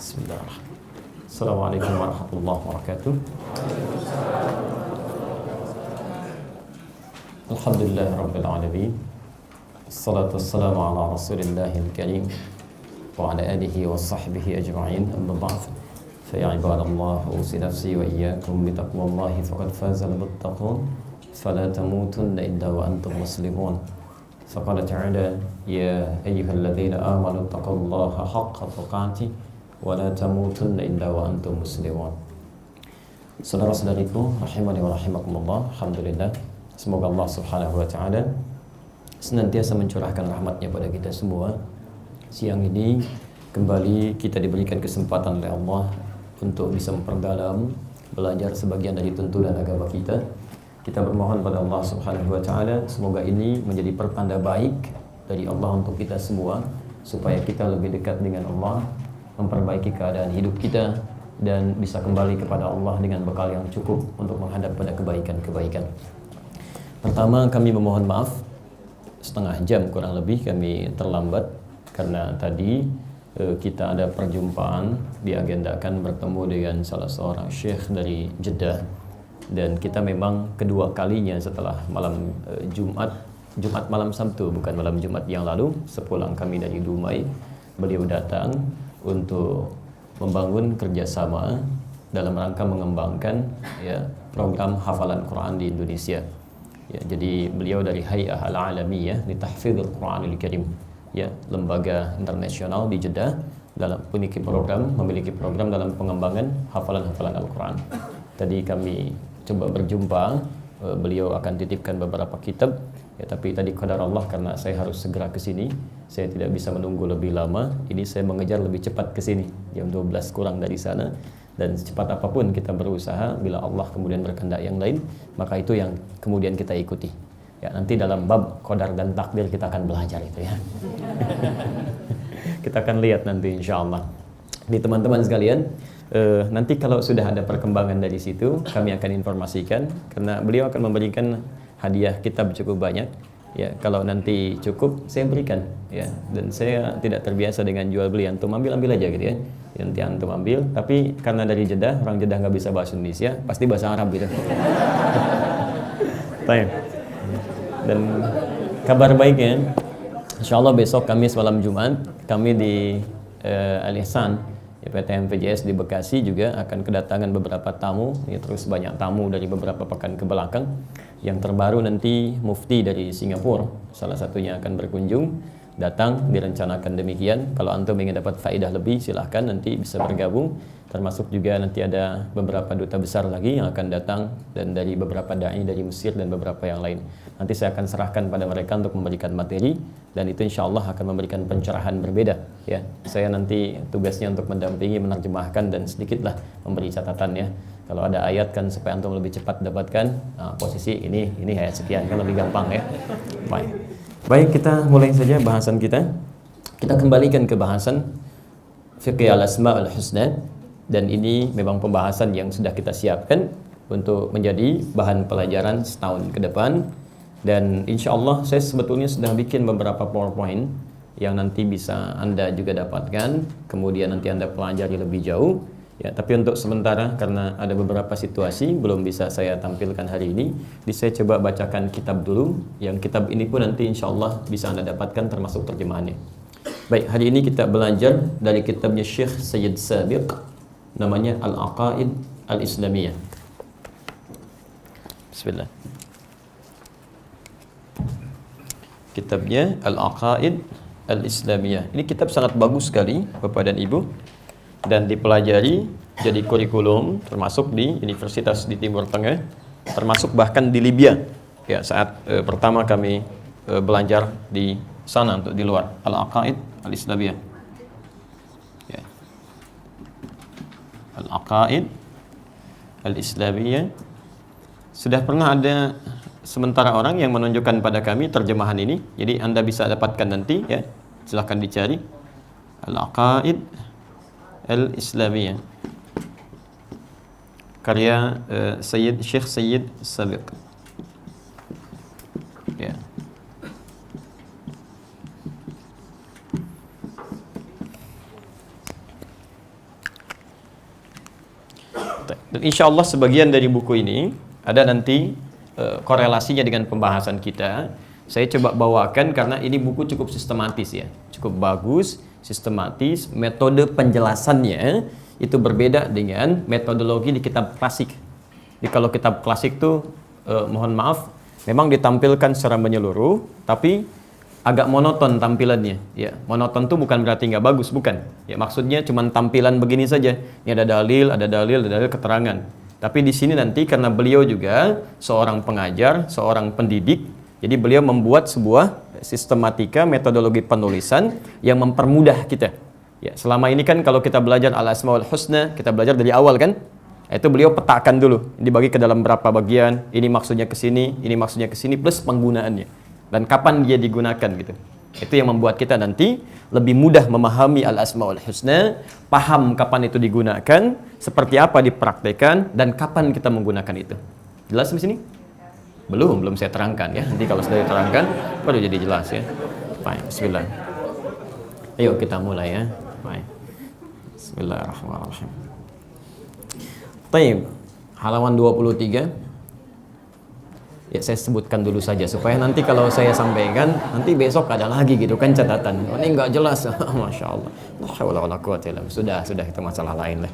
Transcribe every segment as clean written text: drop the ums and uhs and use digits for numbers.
Bismillahirrahmanirrahim. Assalamualaikum warahmatullahi wabarakatuh. Alhamdulillah rabbil alamin. Assalatu wassalamu ala rasulillahil karim wa ala alihi wa sahbihi ajma'in. Amma ba'd. Fa ya ibadallah, usi nafsi wa iyyakum bi taqwallahi faqad faza al-muttaqun. Fala tamutunna illa wa antum muslimun. Faqala ta'ala ya ayyuhalladzina amanu taqullaha haqqa tuqatih wa la tamutunna illa wa antum muslimun. Saudara-saudariku rahimani wa rahimakumullah, alhamdulillah, semoga Allah Subhanahu wa taala senantiasa mencurahkan rahmatnya pada kita semua. Siang ini kembali kita diberikan kesempatan oleh Allah untuk bisa memperdalam, belajar sebagian dari tuntunan agama kita. Kita bermohon pada Allah Subhanahu wa taala semoga ini menjadi pertanda baik dari Allah untuk kita semua, supaya kita lebih dekat dengan Allah, memperbaiki keadaan hidup kita, dan bisa kembali kepada Allah dengan bekal yang cukup untuk menghadap pada kebaikan-kebaikan. Pertama, kami memohon maaf, setengah jam kurang lebih kami terlambat karena tadi kita ada perjumpaan, diagendakan bertemu dengan salah seorang syekh dari Jeddah, dan kita memang kedua kalinya setelah malam Jumat malam Sabtu, bukan malam Jumat yang lalu, sepulang kami dari Dumai, beliau datang untuk membangun kerjasama dalam rangka mengembangkan program hafalan Quran di Indonesia. Jadi beliau dari Hay'ah Al-Alamiyah li Tahfidhil Quranil Karim, lembaga internasional di Jeddah, memiliki program dalam pengembangan hafalan-hafalan Al-Quran. Tadi kami coba berjumpa, beliau akan titipkan beberapa kitab, tapi tadi qadar Allah karena saya harus segera ke sini, saya tidak bisa menunggu lebih lama. Ini saya mengejar lebih cepat ke sini, jam 12 kurang dari sana, dan secepat apapun kita berusaha, bila Allah kemudian berkehendak yang lain, maka itu yang kemudian kita ikuti. Nanti dalam bab qadar dan takdir kita akan belajar itu ya. Kita akan lihat nanti insyaallah. Di teman-teman sekalian, nanti kalau sudah ada perkembangan dari situ kami akan informasikan, karena beliau akan memberikan hadiah kitab cukup banyak. Kalau nanti cukup saya berikan, dan saya tidak terbiasa dengan jual beli, antum ambil aja gitu ya. Nanti antum ambil, tapi karena dari Jeddah, orang Jeddah nggak bisa bahasa Indonesia, pasti bahasa Arab gitu. Baik. Dan kabar baiknya, insyaallah besok Kamis malam Jumat kami di Al-Ihsan, PTM VJS di Bekasi juga akan kedatangan beberapa tamu, terus banyak tamu dari beberapa pekan ke belakang. Yang terbaru nanti mufti dari Singapura salah satunya akan berkunjung, datang, direncanakan demikian. Kalau antum ingin dapat faedah lebih silahkan nanti bisa bergabung. Termasuk juga nanti ada beberapa duta besar lagi yang akan datang, dan dari beberapa dai dari Mesir dan beberapa yang lain. Nanti saya akan serahkan pada mereka untuk memberikan materi, dan itu insya Allah akan memberikan pencerahan berbeda. Saya nanti tugasnya untuk mendampingi, menerjemahkan, dan sedikitlah memberi catatan ya. Kalau ada ayat kan supaya antum lebih cepat dapatkan posisi ini ayat sekian, kan lebih gampang ya. Baik, kita mulai saja bahasan kita. Kita kembalikan ke bahasan fiqh al-asma al-husna, dan ini memang pembahasan yang sudah kita siapkan untuk menjadi bahan pelajaran setahun ke depan. Dan insya Allah saya sebetulnya sudah bikin beberapa PowerPoint yang nanti bisa Anda juga dapatkan, kemudian nanti Anda pelajari lebih jauh. Tapi untuk sementara karena ada beberapa situasi belum bisa saya tampilkan hari ini, jadi saya coba bacakan kitab dulu. Yang kitab ini pun nanti insya Allah bisa Anda dapatkan termasuk terjemahannya. Baik, hari ini kita belajar dari kitabnya Syekh Sayyid Sabiq, namanya Al-Aqaid Al-Islamiyah. Bismillah. Kitabnya Al-Aqaid Al-Islamiyah. Ini kitab sangat bagus sekali Bapak dan Ibu, dan dipelajari jadi kurikulum termasuk di universitas di Timur Tengah, termasuk bahkan di Libya saat pertama kami belajar di sana untuk di luar. Al-Aqaid Al-Islamiyah, Al-Aqaid Al-Islamiyah. Sudah pernah ada sementara orang yang menunjukkan pada kami terjemahan ini, jadi Anda bisa dapatkan nanti silahkan dicari Al-Aqaid Al-Islamiyah, karya Syekh Sayyid Sabiq. Dan insya Allah sebagian dari buku ini ada nanti korelasinya dengan pembahasan kita. Saya coba bawakan karena ini buku cukup sistematis ya, cukup bagus, sistematis. Metode penjelasannya itu berbeda dengan metodologi di kitab klasik. Jadi kalau kitab klasik tuh mohon maaf, memang ditampilkan secara menyeluruh, tapi agak monoton tampilannya. Ya, monoton tuh bukan berarti nggak bagus, bukan. Ya, maksudnya cuma tampilan begini saja. Ini ada dalil, keterangan. Tapi di sini nanti karena beliau juga seorang pengajar, seorang pendidik, jadi beliau membuat sebuah sistematika metodologi penulisan yang mempermudah kita. Ya, selama ini kan kalau kita belajar al-asmaul husna, kita belajar dari awal kan? Itu beliau petakan dulu, dibagi ke dalam berapa bagian, ini maksudnya ke sini, ini maksudnya ke sini, plus penggunaannya. Dan kapan dia digunakan gitu. Itu yang membuat kita nanti lebih mudah memahami al-asmaul husna, paham kapan itu digunakan, seperti apa dipraktekkan, dan kapan kita menggunakan itu. Jelas di sini? Belum saya terangkan ya. Nanti kalau sudah diterangkan baru jadi jelas ya. Baik, bismillah. Ayo kita mulai ya. Baik. Bismillahirrahmanirrahim. Baik, halaman 23. Ya saya sebutkan dulu saja supaya nanti kalau saya sampaikan nanti besok ada lagi gitu kan catatan. Oh, ini enggak jelas. Masya Allah. Sudah itu masalah lain lah.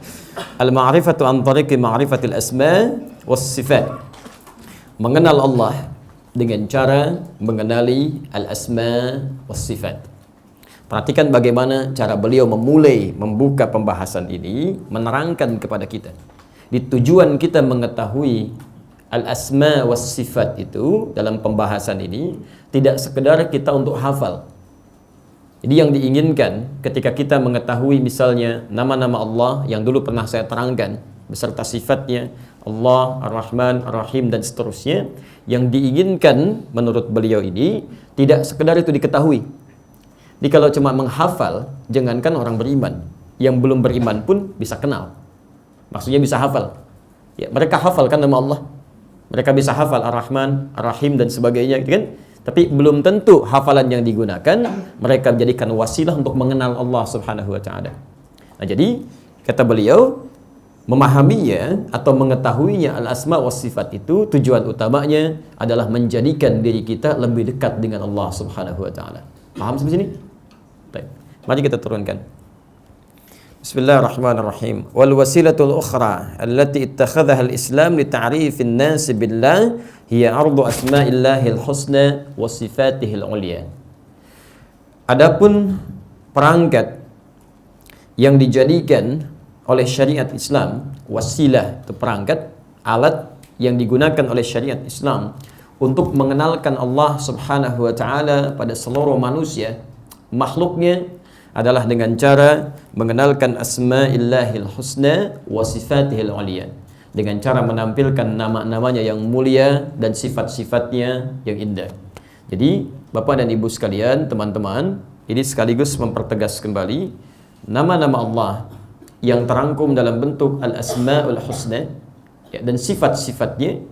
Al-ma'rifatu an tariqi ma'rifatil asma was sifat. Mengenal Allah dengan cara mengenali al-asma was sifat. Perhatikan bagaimana cara beliau membuka pembahasan ini, menerangkan kepada kita. Di tujuan kita mengetahui al-asma was sifat itu dalam pembahasan ini tidak sekedar kita untuk hafal. Jadi yang diinginkan ketika kita mengetahui misalnya nama-nama Allah yang dulu pernah saya terangkan beserta sifatnya, Allah, Ar-Rahman, Ar-Rahim dan seterusnya, yang diinginkan menurut beliau ini tidak sekedar itu diketahui. Jadi kalau cuma menghafal, jangankan orang beriman, yang belum beriman pun bisa kenal. Maksudnya bisa hafal. Ya, mereka hafalkan nama Allah. Mereka bisa hafal Ar-Rahman, Ar-Rahim dan sebagainya gitu kan? Tapi belum tentu hafalan yang digunakan mereka jadikan wasilah untuk mengenal Allah Subhanahu wa taala. Nah, jadi kata beliau memahaminya atau mengetahuinya al-asma was sifat itu tujuan utamanya adalah menjadikan diri kita lebih dekat dengan Allah Subhanahu wa taala. Paham sampai sini? Baik. Mari kita turunkan. Bismillahirrahmanirrahim. Wal wasilatul ukhra allati ittakhadhaha al-Islam li ta'rifin nas billah hiya ardu asma'illahil husna wa sifatihil ulya. Adapun perangkat yang dijadikan oleh syariat Islam, wasilah itu perangkat, alat yang digunakan oleh syariat Islam untuk mengenalkan Allah Subhanahu wa taala pada seluruh manusia, makhluknya, adalah dengan cara mengenalkan asma'illahil husna wa sifatihil ulya, dengan cara menampilkan nama-namanya yang mulia dan sifat-sifatnya yang indah. Jadi Bapak dan Ibu sekalian, teman-teman, ini sekaligus mempertegas kembali nama-nama Allah yang terangkum dalam bentuk al-asma'ul husna ya, dan sifat-sifatnya.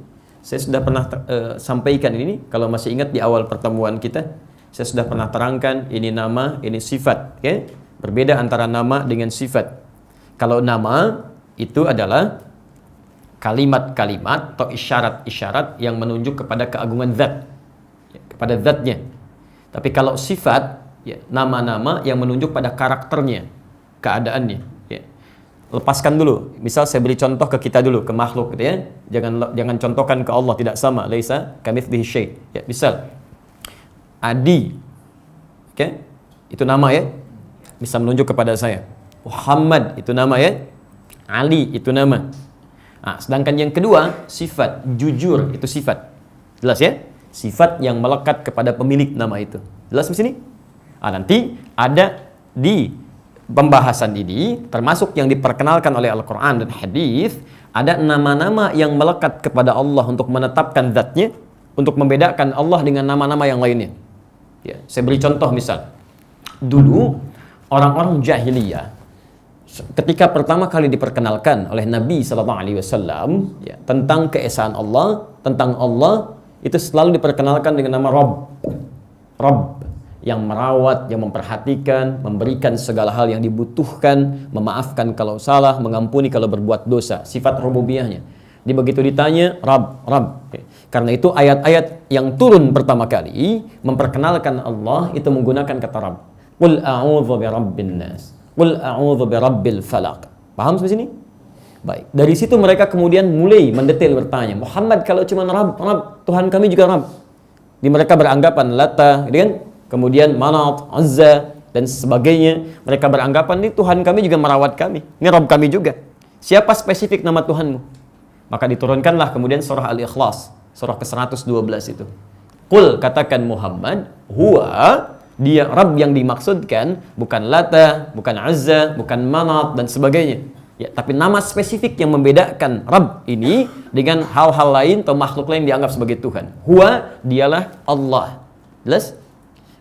Saya sudah pernah sampaikan ini, kalau masih ingat di awal pertemuan kita, saya sudah pernah terangkan ini nama, ini sifat. Okay? Berbeda antara nama dengan sifat. Kalau nama itu adalah kalimat-kalimat atau isyarat-isyarat yang menunjuk kepada keagungan zat, ya, kepada zatnya. Tapi kalau sifat, ya, nama-nama yang menunjuk pada karakternya, keadaannya. Ya. Lepaskan dulu. Misal saya beri contoh ke kita dulu, ke makhluk, gitu ya. Jangan contohkan ke Allah, tidak sama. Laisa kamitslihi syai'. Ya, misal Adi, oke, itu nama ya, bisa menunjuk kepada saya. Muhammad itu nama ya, Ali itu nama. Nah, sedangkan yang kedua sifat, jujur itu sifat, jelas ya, sifat yang melekat kepada pemilik nama itu. Jelas di sini? Nah, nanti ada di pembahasan ini termasuk yang diperkenalkan oleh Al-Quran dan Hadis, ada nama-nama yang melekat kepada Allah untuk menetapkan zatnya, untuk membedakan Allah dengan nama-nama yang lainnya. Ya, saya beri contoh misal, dulu orang-orang jahiliyah ketika pertama kali diperkenalkan oleh Nabi SAW ya, tentang keesaan Allah, tentang Allah, itu selalu diperkenalkan dengan nama Rabb, yang merawat, yang memperhatikan, memberikan segala hal yang dibutuhkan, memaafkan kalau salah, mengampuni kalau berbuat dosa. Sifat rububiyahnya. Jadi begitu ditanya, Rabb, Rabb. Karena itu ayat-ayat yang turun pertama kali memperkenalkan Allah itu menggunakan kata Rabb. Qul a'udzu birabbin nas. Qul a'udzu birabbil falaq. Paham sampai sini? Baik. Dari situ mereka kemudian mulai mendetail bertanya, Muhammad kalau cuma Rabb, Rabb, Tuhan kami juga Rabb. Di mereka beranggapan Lata, gitu kan? Kemudian Manat, Uzza dan sebagainya. Mereka beranggapan ini Tuhan kami juga merawat kami. Ini Rabb kami juga. Siapa spesifik nama Tuhanmu? Maka diturunkanlah kemudian surah Al-Ikhlas, surah ke-112 itu. Qul, katakan Muhammad, huwa, dia Rabb yang dimaksudkan bukan Lata, bukan Uzza, bukan Manat dan sebagainya. Ya, tapi nama spesifik yang membedakan Rabb ini dengan hal-hal lain atau makhluk lain dianggap sebagai Tuhan. Huwa, dialah Allah. Jelas?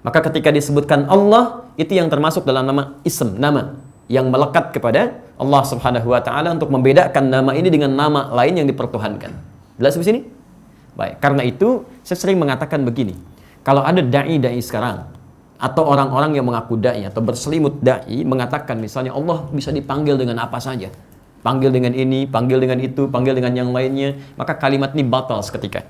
Maka ketika disebutkan Allah, itu yang termasuk dalam nama ism, nama yang melekat kepada Allah Subhanahu wa taala untuk membedakan nama ini dengan nama lain yang dipertuhankan. Jelas di sini? Baik, karena itu saya sering mengatakan begini. Kalau ada dai sekarang atau orang-orang yang mengaku dai atau berselimut dai mengatakan misalnya Allah bisa dipanggil dengan apa saja. Panggil dengan ini, panggil dengan itu, panggil dengan yang lainnya, maka kalimat ini batal seketika.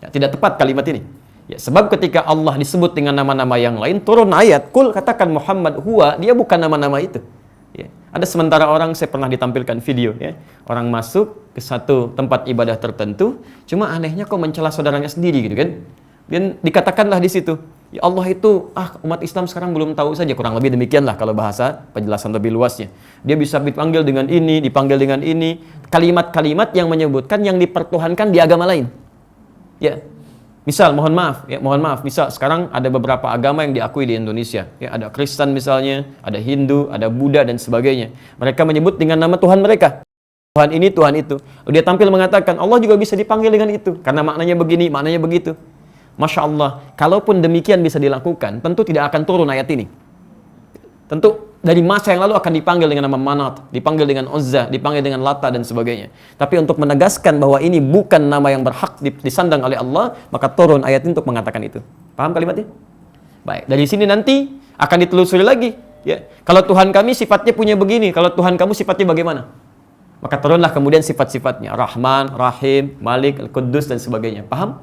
Ya, tidak tepat kalimat ini. Ya, sebab ketika Allah disebut dengan nama-nama yang lain, turun ayat, Qul, katakan Muhammad huwa, dia bukan nama-nama itu. Ya. Ada sementara orang, saya pernah ditampilkan video, ya. Orang masuk ke satu tempat ibadah tertentu, cuma anehnya kok mencela saudaranya sendiri gitu kan. Dan dikatakanlah di situ, ya Allah itu, umat Islam sekarang belum tahu saja, kurang lebih demikianlah kalau bahasa penjelasan lebih luasnya. Dia bisa dipanggil dengan ini, dipanggil dengan ini, kalimat-kalimat yang menyebutkan yang dipertuhankan di agama lain. Ya. Misal, mohon maaf, misal sekarang ada beberapa agama yang diakui di Indonesia. Ya, ada Kristen misalnya, ada Hindu, ada Buddha dan sebagainya. Mereka menyebut dengan nama Tuhan mereka. Tuhan ini, Tuhan itu. Dia tampil mengatakan, Allah juga bisa dipanggil dengan itu. Karena maknanya begini, maknanya begitu. Masya Allah, kalaupun demikian bisa dilakukan, tentu tidak akan turun ayat ini. Tentu dari masa yang lalu akan dipanggil dengan nama Manat, dipanggil dengan Uzza, dipanggil dengan Lata dan sebagainya. Tapi untuk menegaskan bahwa ini bukan nama yang berhak disandang oleh Allah, maka turun ayat ini untuk mengatakan itu. Paham kalimatnya? Baik, dari sini nanti akan ditelusuri lagi. Ya, kalau Tuhan kami sifatnya punya begini, kalau Tuhan kamu sifatnya bagaimana? Maka turunlah kemudian sifat-sifatnya, Rahman, Rahim, Malik, Al-Quddus dan sebagainya. Paham?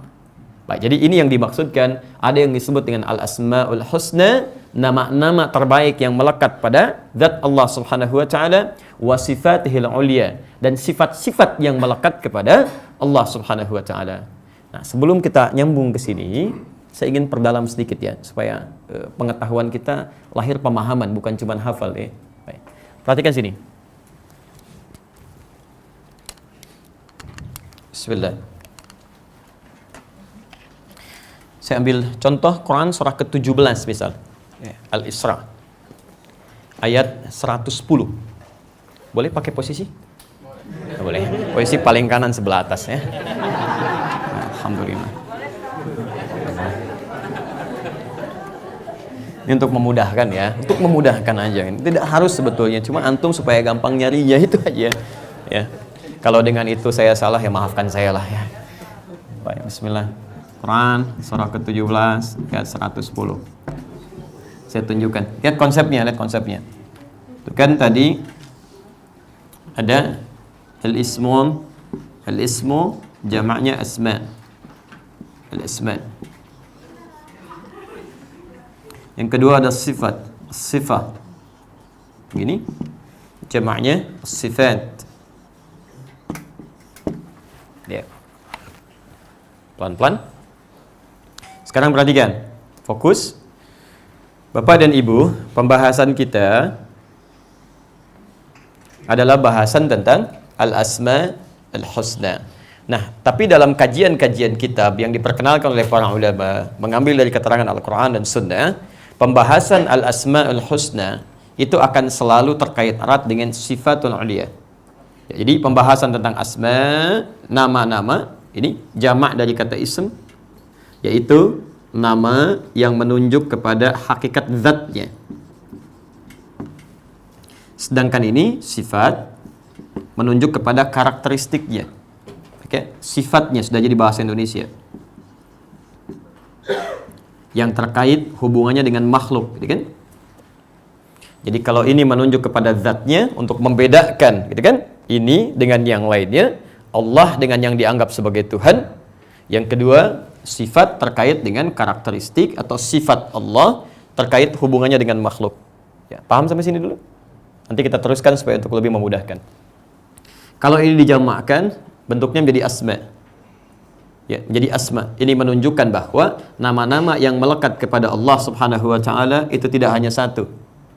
Baik, jadi ini yang dimaksudkan, ada yang disebut dengan Al-Asma'ul Husna, nama-nama terbaik yang melekat pada zat Allah Subhanahu wa taala, wa sifatihil ulia, dan sifat-sifat yang melekat kepada Allah Subhanahu wa taala. Nah, sebelum kita nyambung ke sini, saya ingin perdalam sedikit ya, supaya pengetahuan kita lahir pemahaman, bukan cuma hafal ya. Baik. Perhatikan sini. Bismillah. Saya ambil contoh Quran surah ke-17 misal. Al-Isra. Ayat 110. Boleh pakai posisi? Boleh. Posisi paling kanan sebelah atas ya. Alhamdulillah. Ini untuk memudahkan ya. Untuk memudahkan aja. Tidak harus sebetulnya. Cuma antum supaya gampang nyarinya itu aja. Ya. Kalau dengan itu saya salah ya maafkan saya lah ya. Baik, bismillah. Quran surah ke-17 ayat 110. Saya tunjukkan. Lihat konsepnya. Itu kan tadi ada al-ismu jamaknya asma. Al-asma. Yang kedua ada sifat. Begini. Jamaknya sifat. Lihat. Pelan-pelan. Sekarang perhatikan, fokus. Bapak dan Ibu, pembahasan kita adalah bahasan tentang Al-Asma Al-Husna. Nah, tapi dalam kajian-kajian kitab yang diperkenalkan oleh para ulama, mengambil dari keterangan Al-Quran dan Sunnah, pembahasan Al-Asma Al-Husna itu akan selalu terkait erat dengan sifatul ulia. Ya, jadi pembahasan tentang asma, nama-nama, ini jamak dari kata ism, yaitu nama yang menunjuk kepada hakikat zatnya. Sedangkan ini sifat menunjuk kepada karakteristiknya. Oke, sifatnya sudah jadi bahasa Indonesia. yang terkait hubungannya dengan makhluk, gitu kan? Jadi kalau ini menunjuk kepada zatnya untuk membedakan, gitu kan? Ini dengan yang lainnya, Allah dengan yang dianggap sebagai Tuhan. Yang kedua, sifat terkait dengan karakteristik atau sifat Allah terkait hubungannya dengan makhluk. Ya, paham sampai sini dulu? Nanti kita teruskan supaya untuk lebih memudahkan. Kalau ini dijamakkan, bentuknya menjadi asma. Ya, menjadi asma. Ini menunjukkan bahwa nama-nama yang melekat kepada Allah Subhanahu wa taala itu tidak hanya satu.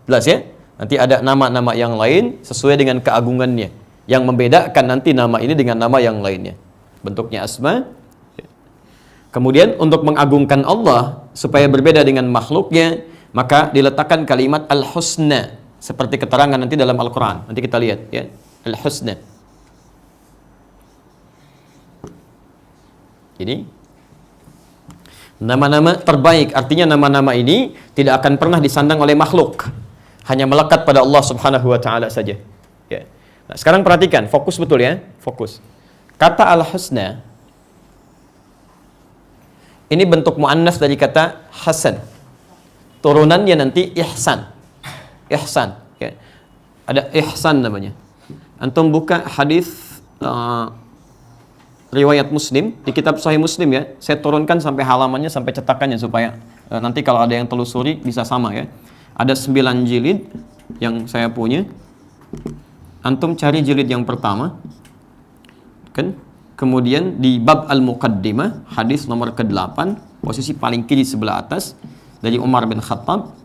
Jelas ya? Nanti ada nama-nama yang lain sesuai dengan keagungannya, yang membedakan nanti nama ini dengan nama yang lainnya. Bentuknya asma. Kemudian untuk mengagungkan Allah supaya berbeda dengan makhluknya, maka diletakkan kalimat al-husna seperti keterangan nanti dalam Al-Qur'an. Nanti kita lihat ya, al-husna. Jadi nama-nama terbaik, artinya nama-nama ini tidak akan pernah disandang oleh makhluk, hanya melekat pada Allah Subhanahu wa taala saja. Ya. Nah, sekarang perhatikan, fokus betul ya, fokus. Kata al-husna ini bentuk muannas dari kata hasan. Turunannya nanti ihsan. Ihsan, ya. Ada ihsan namanya. Antum buka hadis riwayat Muslim di kitab Sahih Muslim ya. Saya turunkan sampai halamannya, sampai cetakannya supaya nanti kalau ada yang telusuri bisa sama ya. Ada 9 jilid yang saya punya. Antum cari jilid yang pertama. Kan? Kemudian di bab Al-Muqaddimah, hadis nomor ke-8, posisi paling kiri sebelah atas, dari Umar bin Khattab.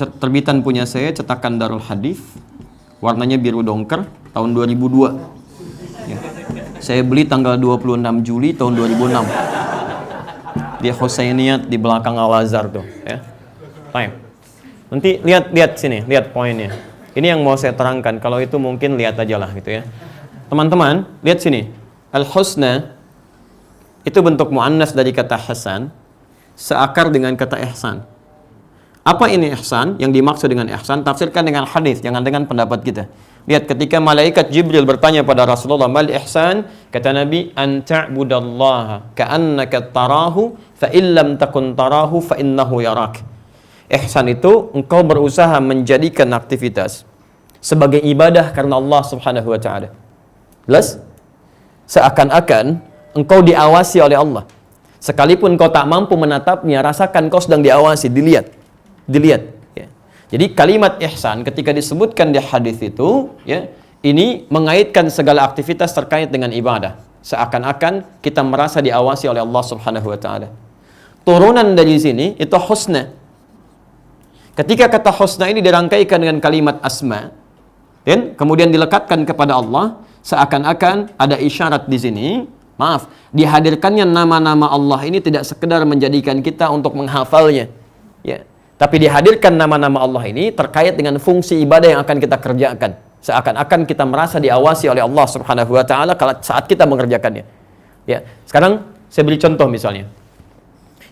Terbitan punya saya, cetakan Darul Hadis, warnanya biru dongker, tahun 2002. Ya. Saya beli tanggal 26 Juli tahun 2006. Di Husainiyat di belakang Al-Azhar tuh, ya. Baik. Nanti lihat sini, lihat poinnya. Ini yang mau saya terangkan, kalau itu mungkin lihat aja lah gitu ya. Teman-teman, lihat sini. Al-husna itu bentuk muannas dari kata hasan, seakar dengan kata ihsan. Apa ini ihsan? Yang dimaksud dengan ihsan, tafsirkan dengan hadis, jangan dengan pendapat kita. Lihat ketika malaikat Jibril bertanya pada Rasulullah, "Mal ihsan?" Kata Nabi, "An ta'budallaha ka'annaka tarahu, fa illam takun tarahu fa innahu yarak." Ihsan itu engkau berusaha menjadikan aktivitas sebagai ibadah karena Allah Subhanahu wa taala. Jelas? Seakan-akan engkau diawasi oleh Allah. Sekalipun kau tak mampu menatapnya, rasakan kau sedang diawasi, dilihat ya. Jadi kalimat ihsan ketika disebutkan di hadis itu ya, ini mengaitkan segala aktivitas terkait dengan ibadah. Seakan-akan kita merasa diawasi oleh Allah Subhanahu wa taala. Turunan dari sini itu husna. Ketika kata husna ini dirangkaikan dengan kalimat asma, dan kemudian dilekatkan kepada Allah, seakan-akan ada isyarat di sini. Maaf, dihadirkannya nama-nama Allah ini tidak sekedar menjadikan kita untuk menghafalnya, ya. Tapi dihadirkan nama-nama Allah ini terkait dengan fungsi ibadah yang akan kita kerjakan. Seakan-akan kita merasa diawasi oleh Allah Subhanahu wa taala saat kita mengerjakannya. Ya. Sekarang saya beri contoh misalnya.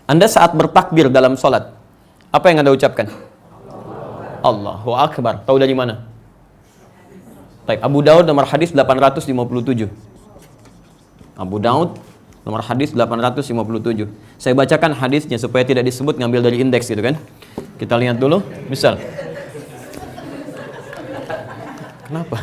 Anda saat bertakbir dalam sholat, apa yang Anda ucapkan? Allahu Akbar. Tahu dari mana? Baik, Abu Daud nomor hadis 857. Abu Daud nomor hadis 857. Saya bacakan hadisnya supaya tidak disebut ngambil dari indeks gitu kan. Kita lihat dulu. Misal. Kenapa?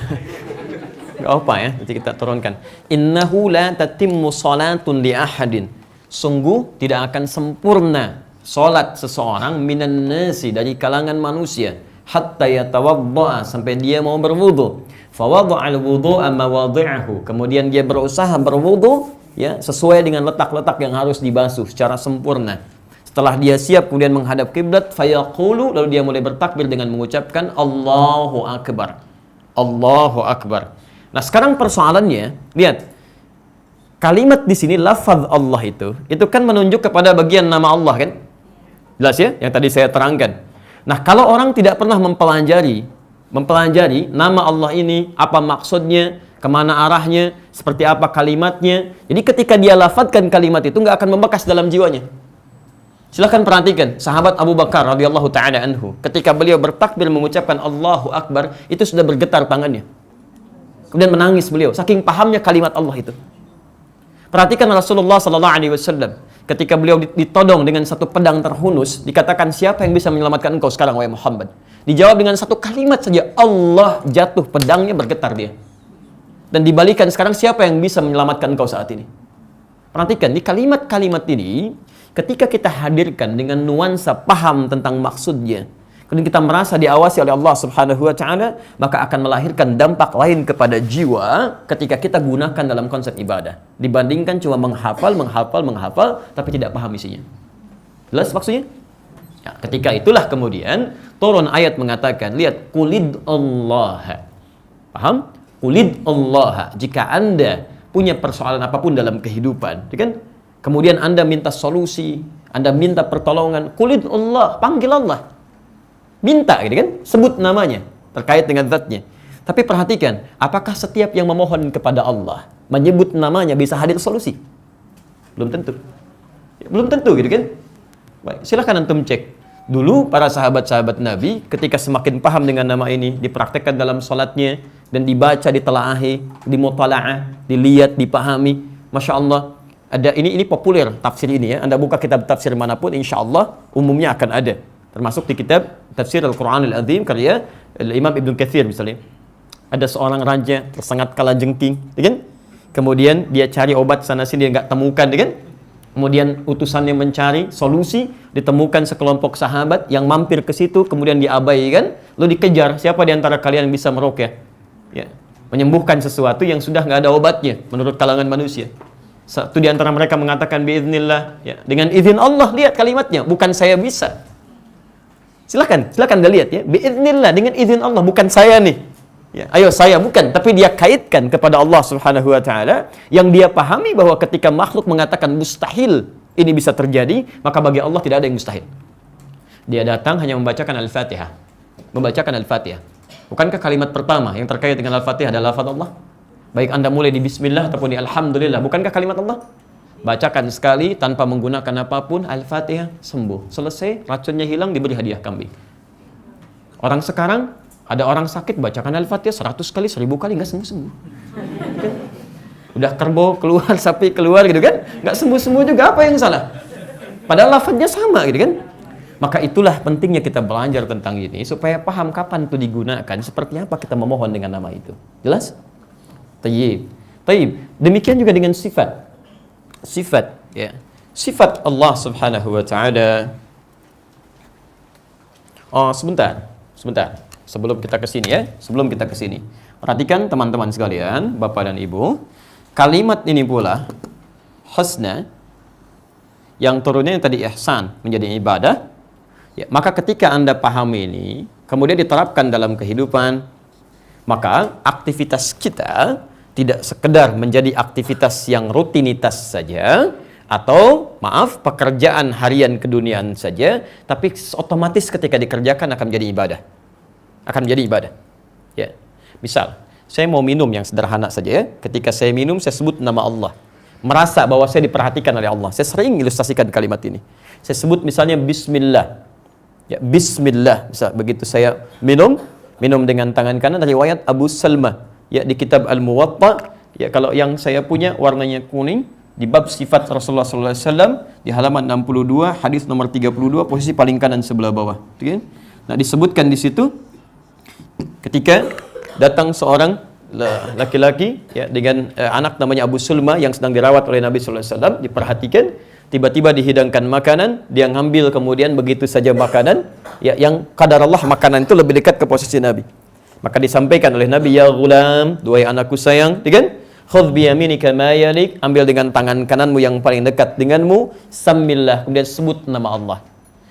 Gak apa ya, nanti kita turunkan. Innahu la tatimmu salatun li ahadin. Sungguh tidak akan sempurna salat seseorang minan nasi, dari kalangan manusia, hatta yatawadda'a, sampai dia mau berwudu. Fa wada'al wudu'a mawadhi'ahu, kemudian dia berusaha berwudu ya sesuai dengan letak-letak yang harus dibasuh secara sempurna. Setelah dia siap kemudian menghadap kiblat, fayaqulu, lalu dia mulai bertakbir dengan mengucapkan Allahu Akbar. Allahu Akbar. Nah, sekarang persoalannya, lihat. Kalimat di sini lafaz Allah itu kan menunjuk kepada bagian nama Allah kan? Jelas ya, yang tadi saya terangkan. Nah, kalau orang tidak pernah mempelajari nama Allah ini, apa maksudnya, kemana arahnya, seperti apa kalimatnya. Jadi ketika dia lafadzkan kalimat itu nggak akan membekas dalam jiwanya. Silahkan perhatikan sahabat Abu Bakar radhiyallahu taala anhu, ketika beliau bertakbir mengucapkan Allahu Akbar, itu sudah bergetar tangannya. Kemudian menangis beliau, saking pahamnya kalimat Allah itu. Perhatikan Rasulullah sallallahu alaihi wasallam ketika beliau ditodong dengan satu pedang terhunus, dikatakan, siapa yang bisa menyelamatkan engkau sekarang wahai Muhammad? Dijawab dengan satu kalimat saja, Allah, jatuh pedangnya, bergetar dia. Dan dibalikan, sekarang siapa yang bisa menyelamatkan engkau saat ini? Perhatikan di kalimat-kalimat ini, ketika kita hadirkan dengan nuansa paham tentang maksudnya, kemudian kita merasa diawasi oleh Allah Subhanahu wa taala, maka akan melahirkan dampak lain kepada jiwa ketika kita gunakan dalam konsep ibadah. Dibandingkan cuma menghafal, tapi tidak paham isinya. Jelas maksudnya? Ya, ketika itulah kemudian turun ayat mengatakan, lihat, qulid Allah. Paham? Qulid Allah. Jika Anda punya persoalan apapun dalam kehidupan, kan? Kemudian Anda minta solusi, Anda minta pertolongan, qulid Allah, panggil Allah. Minta, gitu kan? Sebut namanya terkait dengan zatnya. Tapi perhatikan, apakah setiap yang memohon kepada Allah menyebut namanya bisa hadir solusi? Belum tentu. Belum tentu, gitu kan? Baik, silakan antum cek. Dulu para sahabat-sahabat Nabi ketika semakin paham dengan nama ini, dipraktekkan dalam salatnya dan dibaca, ditelaah, dimutalaah, dilihat, dipahami. Masya Allah, ada ini populer tafsir ini ya. Anda buka kitab tafsir manapun, insya Allah umumnya akan ada. Termasuk di kitab Tafsir Al-Quran Al-Azim karya Imam Ibn Katsir misalnya. Ada seorang raja tersengat kalajengking, kan? Kemudian dia cari obat sana sini, dia nggak temukan, kan? Kemudian utusannya mencari solusi, ditemukan sekelompok sahabat yang mampir ke situ, kemudian diabaikan, lalu dikejar, siapa di antara kalian yang bisa meruqyah? Ya, menyembuhkan sesuatu yang sudah nggak ada obatnya menurut kalangan manusia. Satu di antara mereka mengatakan biiznillah, ya, dengan izin Allah. Lihat kalimatnya, bukan saya bisa. Silakan Anda lihat ya, biiznillah, dengan izin Allah, bukan saya nih. Ya, ayo saya bukan, tapi dia kaitkan kepada Allah Subhanahu wa taala yang dia pahami bahwa ketika makhluk mengatakan mustahil ini bisa terjadi, maka bagi Allah tidak ada yang mustahil. Dia datang hanya membacakan Al-Fatihah. Membacakan Al-Fatihah. Bukankah kalimat pertama yang terkait dengan Al-Fatihah adalah lafaz Allah? Baik Anda mulai di bismillah ataupun di alhamdulillah, bukankah kalimat Allah? Bacakan sekali tanpa menggunakan apapun, Al-Fatihah, sembuh. Selesai, racunnya hilang, diberi hadiah kambing. Orang sekarang, ada orang sakit, bacakan Al-Fatihah 100 kali, 1000 kali, nggak sembuh-sembuh. Kan? Udah kerbau keluar, sapi keluar gitu kan, nggak sembuh-sembuh juga, apa yang salah? Padahal lafadznya sama gitu kan. Maka itulah pentingnya kita belajar tentang ini, supaya paham kapan itu digunakan, seperti apa kita memohon dengan nama itu. Jelas? Tayyib. Demikian juga dengan sifat. Ya. Sifat Allah Subhanahu wa taala. Oh, sebentar. Sebelum kita ke sini. Perhatikan teman-teman sekalian, Bapak dan Ibu. Kalimat ini pula husna yang turunnya tadi ihsan menjadi ibadah. Ya, maka ketika Anda pahami ini, kemudian diterapkan dalam kehidupan, maka aktivitas kita tidak sekedar menjadi aktivitas yang rutinitas saja, atau pekerjaan harian keduniaan saja, tapi otomatis ketika dikerjakan akan menjadi ibadah. Ya. Misal, saya mau minum yang sederhana saja ya. Ketika saya minum, saya sebut nama Allah. Merasa bahwa saya diperhatikan oleh Allah. Saya sering ilustrasikan kalimat ini. Saya sebut misalnya bismillah. Ya, bismillah. Misal, begitu saya minum dengan tangan kanan, riwayat Abu Salmah. Ya, di kitab Al-Muwatta, ya, kalau yang saya punya warnanya kuning, di bab sifat Rasulullah SAW, di halaman 62, hadis nomor 32, posisi paling kanan sebelah bawah. Okay? Nah, disebutkan di situ, ketika datang seorang laki-laki ya, dengan anak namanya Abu Sulma yang sedang dirawat oleh Nabi SAW, diperhatikan, tiba-tiba dihidangkan makanan, dia ngambil kemudian begitu saja makanan, ya, yang qadar Allah makanan itu lebih dekat ke posisi Nabi. Maka disampaikan oleh Nabi, ya ghulam, duhai anakku sayang, kan? Khudh bi yaminika ma yalik, ambil dengan tangan kananmu yang paling dekat denganmu, samillah, kemudian sebut nama Allah.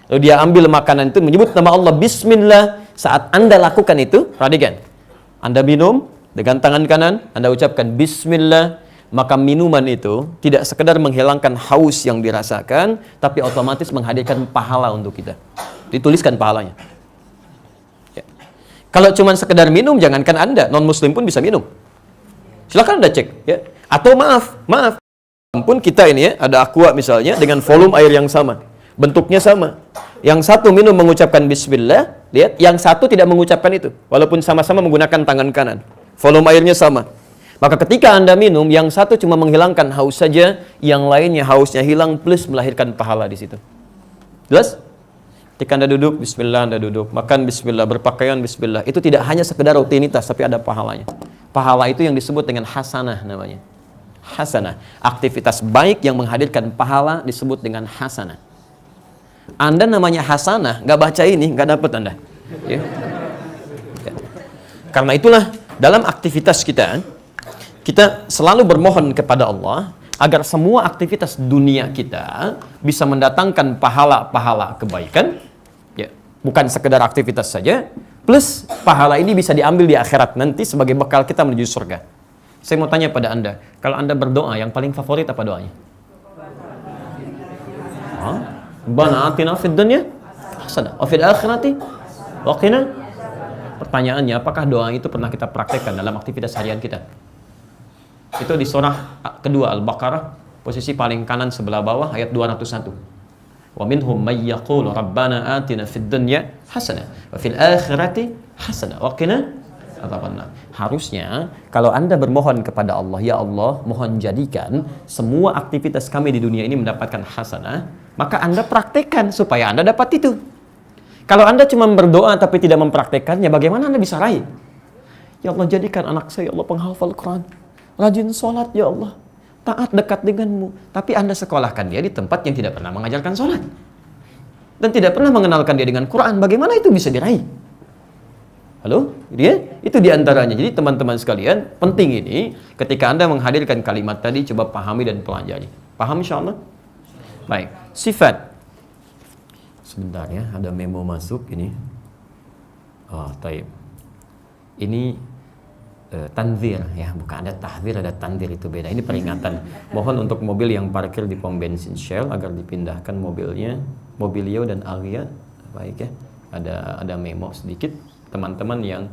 Lalu dia ambil makanan itu, menyebut nama Allah, bismillah. Saat Anda lakukan itu, perhatikan, Anda minum dengan tangan kanan, Anda ucapkan bismillah, maka minuman itu tidak sekedar menghilangkan haus yang dirasakan, tapi otomatis menghadirkan pahala untuk kita. Dituliskan pahalanya. Kalau cuma sekedar minum, jangankan Anda, non-muslim pun bisa minum. Silakan Anda cek. Ya. Atau maaf. Pun kita ini ya, ada aqua misalnya, dengan volume air yang sama. Bentuknya sama. Yang satu minum mengucapkan bismillah, lihat, yang satu tidak mengucapkan itu. Walaupun sama-sama menggunakan tangan kanan. Volume airnya sama. Maka ketika Anda minum, yang satu cuma menghilangkan haus saja, yang lainnya hausnya hilang plus melahirkan pahala di situ. Jelas? Ketika Anda duduk, bismillah, Anda duduk. Makan, bismillah. Berpakaian, bismillah. Itu tidak hanya sekedar rutinitas, tapi ada pahalanya. Pahala itu yang disebut dengan hasanah namanya. Hasanah. Aktivitas baik yang menghadirkan pahala disebut dengan hasanah. Anda namanya hasanah, nggak baca ini, nggak dapat Anda. Ya. Karena itulah, dalam aktivitas kita selalu bermohon kepada Allah agar semua aktivitas dunia kita bisa mendatangkan pahala-pahala kebaikan. Bukan sekedar aktivitas saja, plus pahala ini bisa diambil di akhirat nanti sebagai bekal kita menuju surga. Saya mau tanya pada Anda, kalau Anda berdoa, yang paling favorit apa doanya? Rabbana atina fid dunya hasanah wa fil akhirati wa qina. Pertanyaannya, apakah doa itu pernah kita praktekkan dalam aktivitas harian kita? Itu di surah kedua Al-Baqarah, posisi paling kanan sebelah bawah, ayat 201. Wa minhum may yaqulu rabbana atina fid dunya hasanah wa fil akhirati hasanah wa qina adzabannar. Harusnya kalau Anda bermohon kepada Allah, ya Allah, mohon jadikan semua aktivitas kami di dunia ini mendapatkan hasanah, maka Anda praktekkan supaya Anda dapat itu. Kalau Anda cuma berdoa tapi tidak mempraktekannya, bagaimana Anda bisa raih? Ya Allah, jadikan anak saya, ya Allah, penghafal Quran, rajin sholat, ya Allah, taat dekat denganmu. Tapi Anda sekolahkan dia di tempat yang tidak pernah mengajarkan sholat dan tidak pernah mengenalkan dia dengan Quran. Bagaimana itu bisa diraih? Halo? Itu diantaranya. Jadi teman-teman sekalian, penting ini ketika Anda menghadirkan kalimat tadi, coba pahami dan pelajari. Paham insya Allah? Baik. Sifat. Sebentar ya, ada memo masuk ini. Taib. Ini tanzir ya, bukan ada tahzir, ada tanzir, itu beda. Ini peringatan. Mohon untuk mobil yang parkir di pom bensin Shell agar dipindahkan mobilnya, Mobilio dan Agya. Baik ya. Ada memo sedikit. Teman-teman yang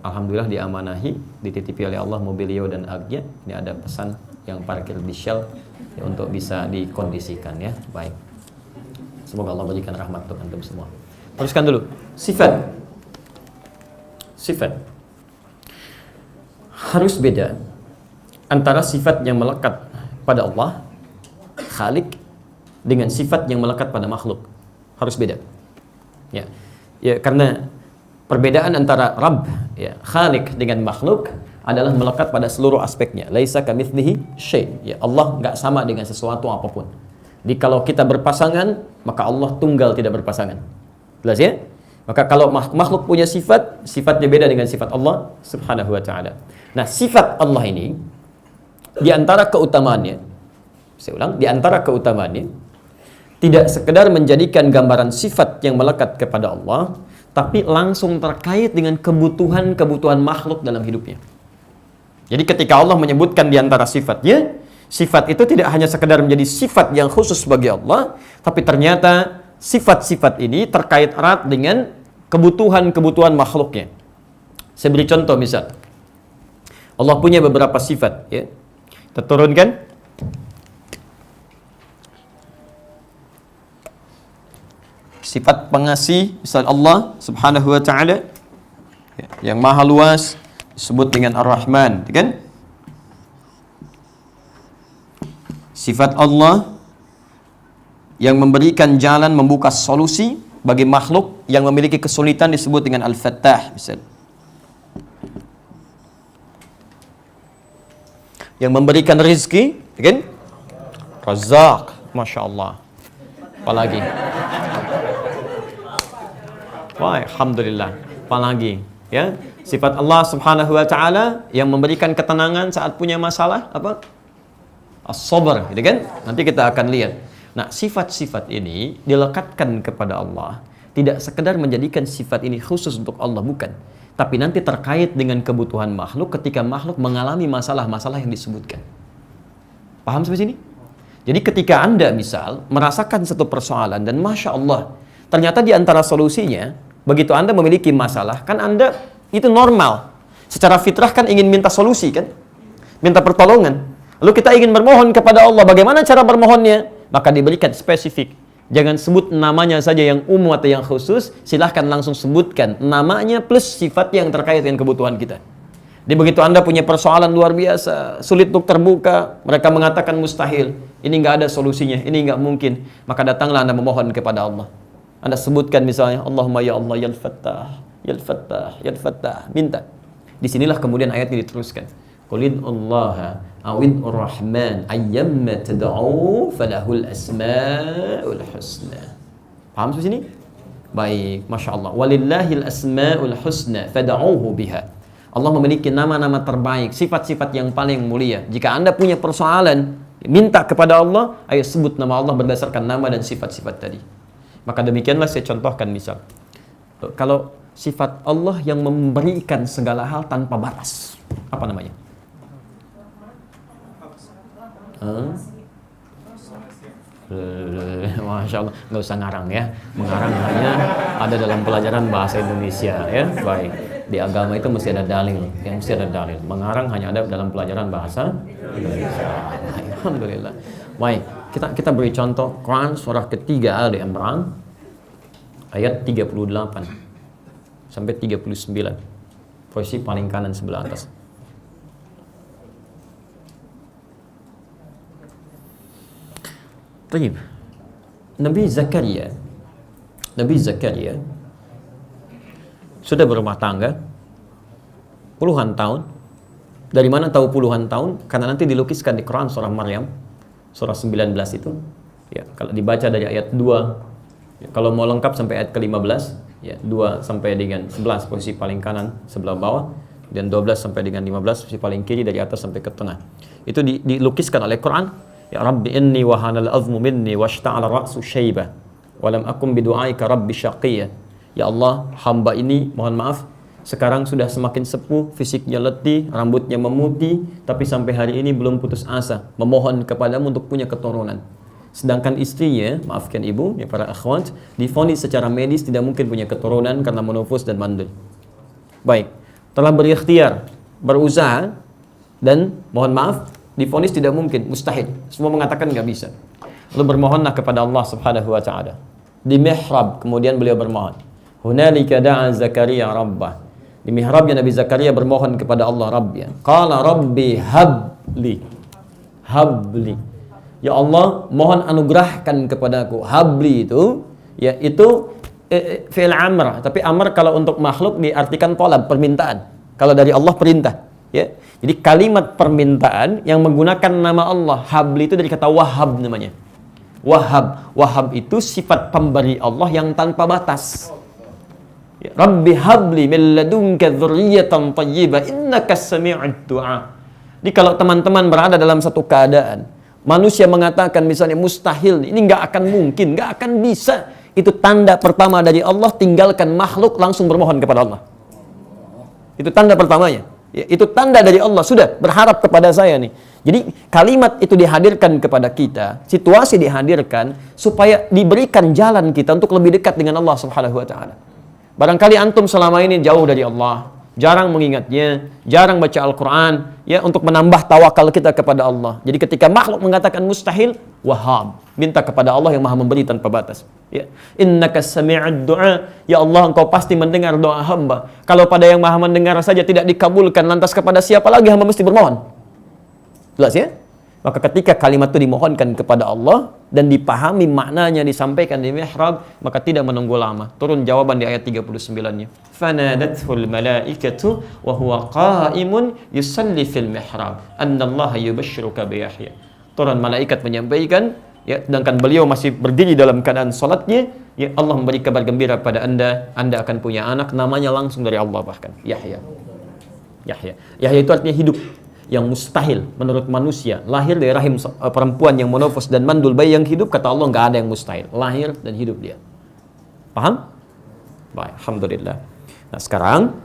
alhamdulillah diamanahi, dititipi oleh Allah Mobilio dan Agya. Ini ada pesan yang parkir di Shell ya, untuk bisa dikondisikan ya. Baik. Semoga Allah berikan rahmat untuk antum semua. Teruskan dulu. Sifat. Harus beda antara sifat yang melekat pada Allah Khalik dengan sifat yang melekat pada makhluk. Harus beda. Ya, karena perbedaan antara Rabb, ya, Khalik dengan makhluk adalah melekat pada seluruh aspeknya. Laisa kamitslihi syai'. Ya, Allah nggak sama dengan sesuatu apapun. Jadi kalau kita berpasangan, maka Allah tunggal, tidak berpasangan. Jelas ya? Maka kalau makhluk punya sifat, sifatnya beda dengan sifat Allah Subhanahu wa ta'ala. Nah, sifat Allah ini di antara keutamaannya, saya ulang, di antara keutamaannya tidak sekedar menjadikan gambaran sifat yang melekat kepada Allah, tapi langsung terkait dengan kebutuhan makhluk dalam hidupnya. Jadi ketika Allah menyebutkan di antara sifatnya, sifat itu tidak hanya sekedar menjadi sifat yang khusus bagi Allah, tapi ternyata sifat-sifat ini terkait erat dengan kebutuhan makhluknya. Saya beri contoh misal. Allah punya beberapa sifat, ya. Kita turunkan. Sifat pengasih, misal Allah Subhanahu wa ta'ala, ya, yang maha luas, disebut dengan Ar-Rahman, kan? Sifat Allah yang memberikan jalan, membuka solusi bagi makhluk yang memiliki kesulitan disebut dengan Al-Fattah, misal. Yang memberikan rezeki, kan? Razzaq, Masya Allah. Apalagi? Wah, Alhamdulillah. Apalagi? Ya, sifat Allah Subhanahu wa ta'ala yang memberikan ketenangan saat punya masalah, apa? As-sabr, gitu kan? Nanti kita akan lihat. Nah, sifat-sifat ini dilekatkan kepada Allah. Tidak sekedar menjadikan sifat ini khusus untuk Allah, bukan. Tapi nanti terkait dengan kebutuhan makhluk ketika makhluk mengalami masalah-masalah yang disebutkan. Paham sampai sini? Jadi ketika Anda misal merasakan satu persoalan dan Masya Allah, ternyata di antara solusinya, begitu Anda memiliki masalah, kan Anda itu normal. Secara fitrah kan ingin minta solusi, kan? Minta pertolongan. Lalu kita ingin bermohon kepada Allah. Bagaimana cara bermohonnya? Maka diberikan spesifik. Jangan sebut namanya saja yang umum atau yang khusus. Silahkan langsung sebutkan namanya plus sifat yang terkait dengan kebutuhan kita. Di begitu Anda punya persoalan luar biasa, sulit untuk terbuka, mereka mengatakan mustahil, ini nggak ada solusinya, ini nggak mungkin, maka datanglah Anda memohon kepada Allah. Anda sebutkan misalnya, Allahumma ya Allah, ya Al-Fattah, ya Al-Fattah, ya Al-Fattah, minta. Disinilah kemudian ayat ini diteruskan. Qulid Allah awid ar-Rahman ayyamma tad'u falahul asma'ul husna. Paham sampai sini? Baik, Masya Allah. Walillahil asma'ul husna fad'uhu biha. Allah memiliki nama-nama terbaik, sifat-sifat yang paling mulia. Jika Anda punya persoalan, minta kepada Allah, ayo sebut nama Allah berdasarkan nama dan sifat-sifat tadi. Maka demikianlah saya contohkan misal. Kalau sifat Allah yang memberikan segala hal tanpa batas, apa namanya? Masya Allah, nggak usah ngarang ya. Mengarang hanya ada dalam pelajaran bahasa Indonesia ya. Baik, di agama itu mesti ada dalil, yang mesti ada dalil. Mengarang hanya ada dalam pelajaran bahasa Indonesia. Alhamdulillah. Baik, kita beri contoh Quran surah ketiga Ali Imran ayat 38 sampai 39. Posisi paling kanan sebelah atas. Baik. Nabi Zakaria sudah berumah tangga puluhan tahun. Dari mana tahu puluhan tahun? Karena nanti dilukiskan di Quran surah Maryam surah 19 itu. Ya, kalau dibaca dari ayat 2, ya, kalau mau lengkap sampai ayat ke-15, ya, 2 sampai dengan 11 posisi paling kanan sebelah bawah, dan 12 sampai dengan 15 posisi paling kiri dari atas sampai ke tengah. Itu dilukiskan oleh Quran. Ya Rabbi inni wahanal azmu minni washta'ala ra'su syaibah walam akum bidu'aika rabbi syaqiyah. Ya Allah, hamba ini mohon maaf sekarang sudah semakin sepuh, fisiknya letih, rambutnya memutih, tapi sampai hari ini belum putus asa memohon kepadamu untuk punya keturunan. Sedangkan istrinya, maafkan ibu, ya para akhwat, divonis secara medis tidak mungkin punya keturunan karena menofus dan mandul. Baik, telah berikhtiar, berusaha, dan mohon maaf divonis tidak mungkin, mustahil. Semua mengatakan nggak bisa. Lalu bermohonlah kepada Allah Subhanahu wa taala. Di mihrab kemudian beliau bermohon. Hunalika da'a Zakaria rabbah. Di mihrabnya Nabi Zakaria bermohon kepada Allah Rabbnya. Qala rabbi habli. Habli. Ya Allah, mohon anugerahkan kepadaku. Habli itu ya itu fi'il amr, tapi amr kalau untuk makhluk diartikan talab, permintaan. Kalau dari Allah perintah, ya. Jadi kalimat permintaan yang menggunakan nama Allah, habli itu dari kata wahab namanya. Wahab. Wahab itu sifat pemberi Allah yang tanpa batas. Ya, Rabbi habli min ladunka dzurriyyatan thayyibah innaka sami'ud du'a. Jadi kalau teman-teman berada dalam satu keadaan, manusia mengatakan misalnya mustahil, ini nggak akan mungkin, nggak akan bisa. Itu tanda pertama dari Allah, tinggalkan makhluk langsung bermohon kepada Allah. Itu tanda pertamanya. Ya, itu tanda dari Allah, sudah berharap kepada saya nih. Jadi kalimat itu dihadirkan kepada kita, situasi dihadirkan supaya diberikan jalan kita untuk lebih dekat dengan Allah Subhanahu wa taala. Barangkali antum selama ini jauh dari Allah, jarang mengingatnya, jarang baca Al-Quran, ya, untuk menambah tawakal kita kepada Allah. Jadi ketika makhluk mengatakan mustahil, wahab, minta kepada Allah yang maha memberi tanpa batas. Ya. Innaka sami'ud du'a, ya Allah engkau pasti mendengar doa hamba. Kalau pada yang maha mendengar saja tidak dikabulkan, lantas kepada siapa lagi hamba mesti bermohon? Jelas ya? Maka ketika kalimat itu dimohonkan kepada Allah dan dipahami maknanya, disampaikan di mihrab, maka tidak menunggu lama. Turun jawaban di ayat 39-nya. Fanadathul malaikatu wa huwa qa'imun yusalli fil mihrab annallaha yubashshiruka bi Yahya. Turun malaikat menyampaikan, ya, sedangkan beliau masih berdiri dalam keadaan salatnya, ya, Allah memberi kabar gembira pada Anda akan punya anak, namanya langsung dari Allah bahkan, Yahya. Yahya. Yahya itu artinya hidup. Yang mustahil menurut manusia, lahir dari rahim perempuan yang monofos dan mandul, bayi yang hidup, kata Allah nggak ada yang mustahil, lahir dan hidup dia. Paham? Baik, alhamdulillah. Nah sekarang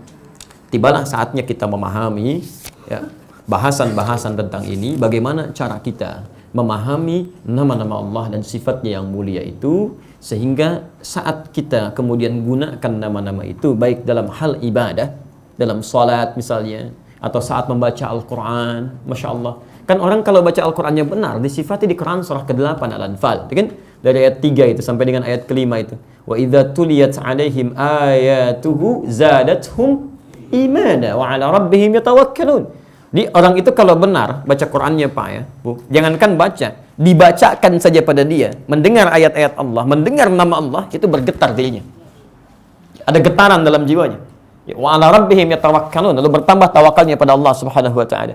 tibalah saatnya kita memahami, ya, bahasan-bahasan tentang ini, bagaimana cara kita memahami nama-nama Allah dan sifatnya yang mulia itu, sehingga saat kita kemudian gunakan nama-nama itu baik dalam hal ibadah, dalam salat misalnya, atau saat membaca Al-Quran, Masya Allah. Kan orang kalau baca Al-Qurannya benar, disifati di Quran surah ke-8 Al-Anfal, kan? Dari ayat 3 itu sampai dengan ayat ke-5 itu. Wa idza tuliyat alaihim ayatuhu zadathum imana wa 'ala rabbihim yatawakkalun. Di orang itu kalau benar baca Qur'annya Pak ya, Bu, jangankan baca, dibacakan saja pada dia, mendengar ayat-ayat Allah, mendengar nama Allah, itu bergetar dirinya. Ada getaran dalam jiwanya. Wa 'ala rabbihim yatawakkalun, lalu bertambah tawakalnya pada Allah Subhanahu wa taala.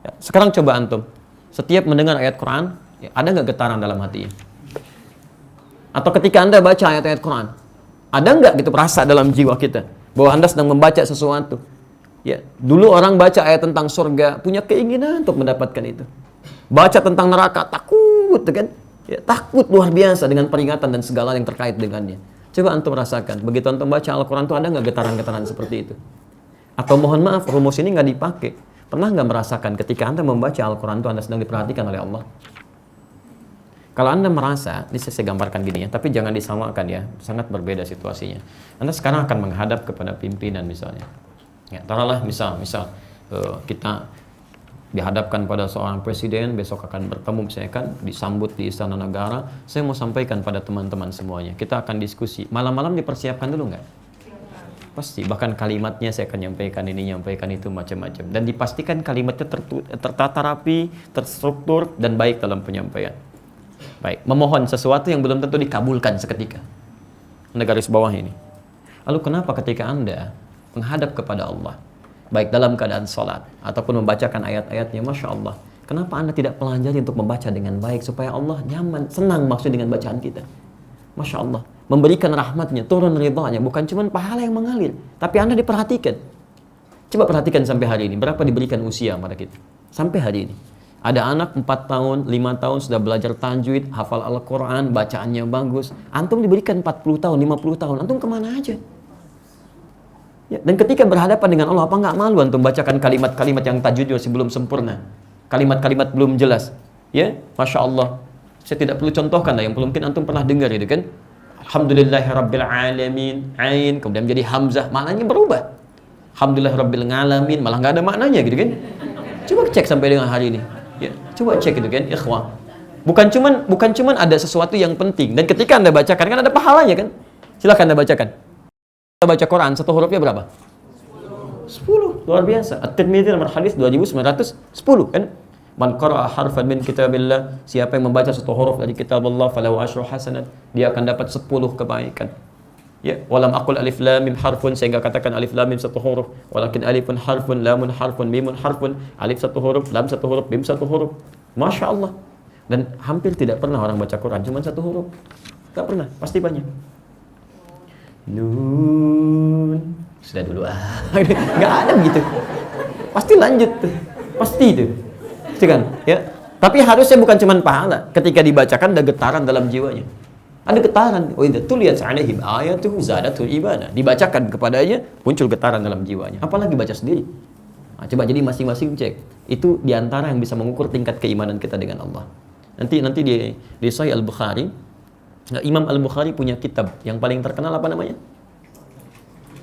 Ya, sekarang coba antum, setiap mendengar ayat Quran, ya, ada nggak getaran dalam hatinya? Atau ketika Anda baca ayat-ayat Quran, ada nggak gitu rasa dalam jiwa kita bahwa Anda sedang membaca sesuatu? Ya, dulu orang baca ayat tentang surga, punya keinginan untuk mendapatkan itu. Baca tentang neraka, takut kan? Ya, takut luar biasa dengan peringatan dan segala yang terkait dengannya. Coba antum rasakan, begitu antum baca Al-Quran itu ada nggak getaran-getaran seperti itu? Atau mohon maaf, rumus ini nggak dipakai. Pernah nggak merasakan ketika Anda membaca Al-Quran itu Anda sedang diperhatikan oleh Allah? Kalau Anda merasa, ini saya gambarkan gini ya, tapi jangan disamakan ya, sangat berbeda situasinya. Anda sekarang akan menghadap kepada pimpinan misalnya. Ya, taruhlah misal kita dihadapkan pada seorang presiden, besok akan bertemu misalnya kan, disambut di Istana Negara. Saya mau sampaikan pada teman-teman semuanya, kita akan diskusi. Malam-malam dipersiapkan dulu nggak? Pasti, bahkan kalimatnya saya akan nyampaikan ini, nyampaikan itu, macam-macam. Dan dipastikan kalimatnya tertata rapi, terstruktur, dan baik dalam penyampaian. Baik, memohon sesuatu yang belum tentu dikabulkan seketika. Anda garis bawah ini. Lalu kenapa ketika Anda menghadap kepada Allah, baik dalam keadaan sholat, ataupun membacakan ayat-ayatnya, Masya Allah, kenapa Anda tidak pelajari untuk membaca dengan baik, supaya Allah nyaman, senang maksud dengan bacaan kita? Masya Allah, memberikan rahmatnya, turun ridhanya, bukan cuma pahala yang mengalir, tapi Anda diperhatikan. Coba perhatikan sampai hari ini, berapa diberikan usia pada kita? Sampai hari ini. Ada anak 4 tahun, 5 tahun sudah belajar tajwid, hafal Al-Quran, bacaannya bagus. Antum diberikan 40 tahun, 50 tahun, antum kemana aja? Ya, dan ketika berhadapan dengan Allah, apa nggak malu antum bacakan kalimat-kalimat yang tajwidnya masih belum sempurna, kalimat-kalimat belum jelas? Ya, Masya Allah. Saya tidak perlu contohkan lah, yang mungkin antum pernah dengar itu kan. Alhamdulillahirrabbilalamin, ain, kemudian menjadi hamzah, maknanya berubah. Alhamdulillahirrabbilalamin, malah nggak ada maknanya gitu kan. Coba cek sampai dengan hari ini. Ya, coba cek itu kan, ikhwah. Bukan cuman ada sesuatu yang penting, dan ketika Anda bacakan kan ada pahalanya kan. Silakan Anda bacakan. Kita baca Quran, satu hurufnya berapa? 10. Luar biasa. At-Tirmidzi nomor hadis 2910 kan. Man qara'a harfan min kitabillah, siapa yang membaca satu huruf dari kitab Allah, falahu asyru hasanat, dia akan dapat 10 kebaikan. Ya, walam aqul alif lam mim harfun, sehingga katakan alif lam mim satu huruf, walakin alifun harfun, lamun harfun, mimun harfun, alif satu huruf, lam satu huruf, mim satu huruf. Masya Allah. Dan hampir tidak pernah orang baca Quran cuma satu huruf. Gak pernah, pasti banyak. Nun, sudah dulu nggak ada begitu. Pasti lanjut tuh, pasti itu, kan? Ya. Tapi harusnya bukan cuma pahala. Ketika dibacakan ada getaran dalam jiwanya. Ada getaran. Oh, itu tuh lihat alaihim ayatuhu zadatul ibadah. Dibacakan kepadanya, muncul getaran dalam jiwanya. Apalagi baca sendiri. Nah, coba jadi masing-masing cek. Itu diantara yang bisa mengukur tingkat keimanan kita dengan Allah. Nanti di Sahih Al-Bukhari, Imam Al-Bukhari punya kitab yang paling terkenal apa namanya?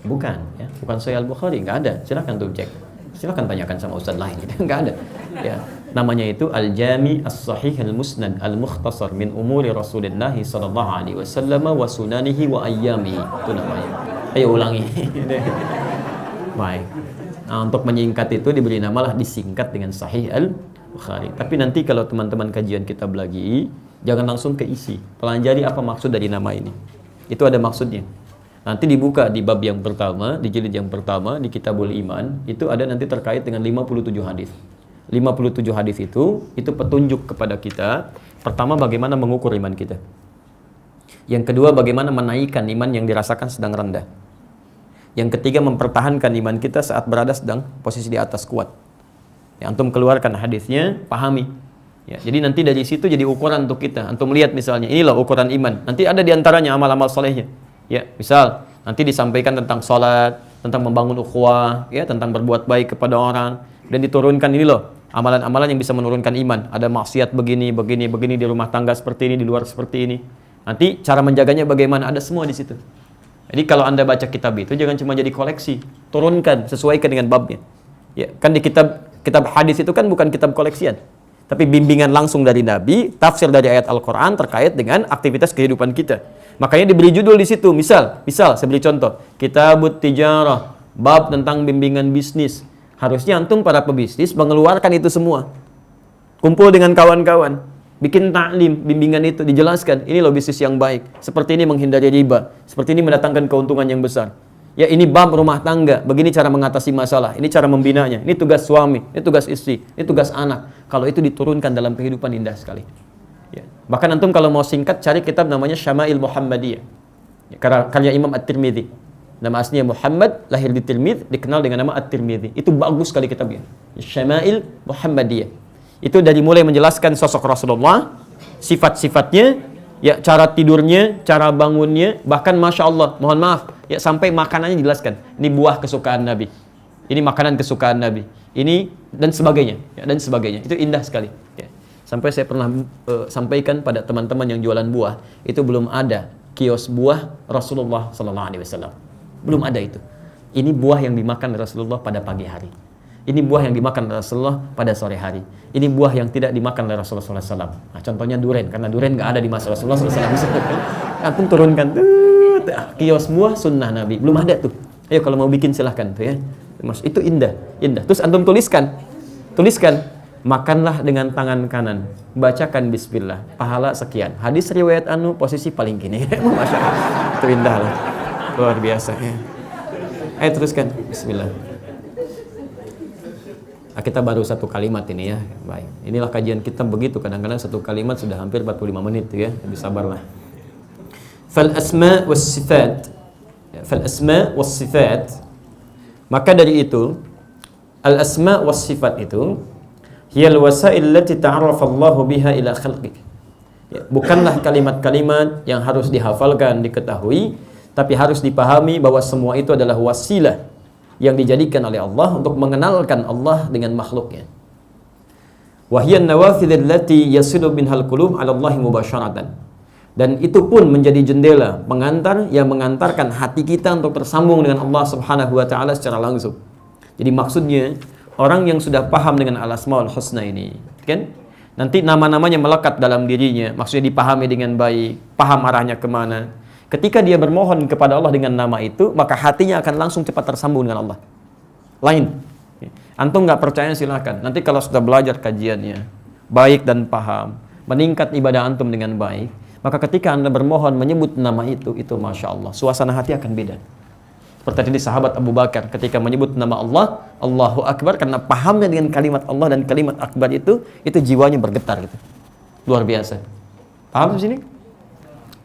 Bukan, ya, bukan Sahih Al-Bukhari, nggak ada. Silakan tuh cek. Silakan tanyakan sama ustaz lain, gitu. Nggak ada. Ya, namanya itu Al-Jami As-Sahih Al-Musnad Al-Mukhtasar min Umuri Rasulillah sallallahu alaihi wasallam wa sunanihi wa ayyamihi. Itu namanya. Ayo ulangi. Baik. Nah, untuk menyingkat itu diberi namalah disingkat dengan Sahih Al-Bukhari. Tapi nanti kalau teman-teman kajian kitab lagi, jangan langsung ke isi. Pelajari apa maksud dari nama ini. Itu ada maksudnya. Nanti dibuka di bab yang pertama, di jilid yang pertama, di Kitabul Iman, itu ada nanti terkait dengan 57 hadis. 57 hadis itu petunjuk kepada kita. Pertama, bagaimana mengukur iman kita. Yang kedua, bagaimana menaikkan iman yang dirasakan sedang rendah. Yang ketiga, mempertahankan iman kita saat berada sedang posisi di atas kuat. Ya, antum keluarkan hadisnya, pahami. Ya, jadi nanti dari situ jadi ukuran untuk kita. Antum lihat misalnya, inilah ukuran iman. Nanti ada diantaranya amal-amal solehnya. Ya, misal nanti disampaikan tentang sholat, tentang membangun ukhuwah, ya, tentang berbuat baik kepada orang, dan diturunkan ini loh amalan-amalan yang bisa menurunkan iman. Ada maksiat begini di rumah tangga seperti ini, di luar seperti ini. Nanti cara menjaganya bagaimana, ada semua di situ. Jadi kalau Anda baca kitab itu jangan cuma jadi koleksi, turunkan, sesuaikan dengan babnya. Ya, kan di kitab hadis itu kan bukan kitab koleksian, tapi bimbingan langsung dari Nabi, tafsir dari ayat Al-Quran terkait dengan aktivitas kehidupan kita. Makanya diberi judul di situ. Misal saya beri contoh, Kitabut Tijarah, bab tentang bimbingan bisnis. Harusnya antum para pebisnis mengeluarkan itu semua. Kumpul dengan kawan-kawan, bikin taklim, bimbingan itu dijelaskan. Ini loh bisnis yang baik. Seperti ini menghindari riba. Seperti ini mendatangkan keuntungan yang besar. Ya, ini bab rumah tangga. Begini cara mengatasi masalah. Ini cara membinanya. Ini tugas suami. Ini tugas istri. Ini tugas anak. Kalau itu diturunkan dalam kehidupan, indah sekali. Ya. Bahkan antum kalau mau singkat, cari kitab namanya Syama'il Muhammadiyah. Ya, karya Imam At-Tirmidzi. Nama aslinya Muhammad, lahir di Tirmidz, dikenal dengan nama At-Tirmidzi. Itu bagus sekali kitabnya. Syama'il Muhammadiyah. Itu dari mulai menjelaskan sosok Rasulullah, sifat-sifatnya, ya, cara tidurnya, cara bangunnya, bahkan Masya Allah, mohon maaf, ya, sampai makanannya dijelaskan. Ini buah kesukaan Nabi, ini makanan kesukaan Nabi, ini dan sebagainya, ya, dan sebagainya. Itu indah sekali. Ya. Sampai saya pernah sampaikan pada teman-teman yang jualan buah, itu belum ada kios buah Rasulullah SAW. Belum ada itu. Ini buah yang dimakan Rasulullah pada pagi hari. Ini buah yang dimakan Rasulullah pada sore hari. Ini buah yang tidak dimakan oleh Rasulullah SAW. Nah, contohnya durian, karena durian nggak ada di masa Rasulullah SAW. Antum turunkan tuh, kios buah sunnah Nabi, belum ada tuh. Ayo kalau mau bikin silahkan tuh ya. Mas, itu indah, indah. Terus antum tuliskan, makanlah dengan tangan kanan, bacakan Bismillah, pahala sekian. Hadis riwayat anu posisi paling kini. Masya Allah, itu indah lah, luar biasa. Ya. Ayo teruskan, Bismillah. Nah, kita baru satu kalimat ini ya. Baik. Inilah kajian kita begitu. Kadang-kadang satu kalimat sudah hampir 45 menit ya. Lebih sabarlah. Fal asma was sifat. Fal asma was sifat. Maka dari itu, al asma was sifat itu hiyal wasail lati ta'arrafa Allahu biha ila khalqih. Ya, bukanlah kalimat-kalimat yang harus dihafalkan, diketahui, tapi harus dipahami bahwa semua itu adalah wasilah yang dijadikan oleh Allah untuk mengenalkan Allah dengan makhluknya. Wahyan nawafidh allati yasilu minhal qulub 'ala Allah mubasharatan. Dan itu pun menjadi jendela pengantar yang mengantarkan hati kita untuk tersambung dengan Allah Subhanahu wa taala secara langsung. Jadi maksudnya orang yang sudah paham dengan Al-Asmaul Husna ini, kan? Nanti nama-namanya melekat dalam dirinya, maksudnya dipahami dengan baik, paham arahnya kemana. Ketika dia bermohon kepada Allah dengan nama itu, maka hatinya akan langsung cepat tersambung dengan Allah. Lain. Antum nggak percaya silahkan. Nanti kalau sudah belajar kajiannya, baik dan paham, meningkat ibadah antum dengan baik, maka ketika anda bermohon menyebut nama itu Masya Allah, suasana hati akan beda. Seperti tadi sahabat Abu Bakar ketika menyebut nama Allah, Allahu Akbar, karena pahamnya dengan kalimat Allah dan kalimat Akbar itu jiwanya bergetar gitu. Luar biasa. Paham di sini?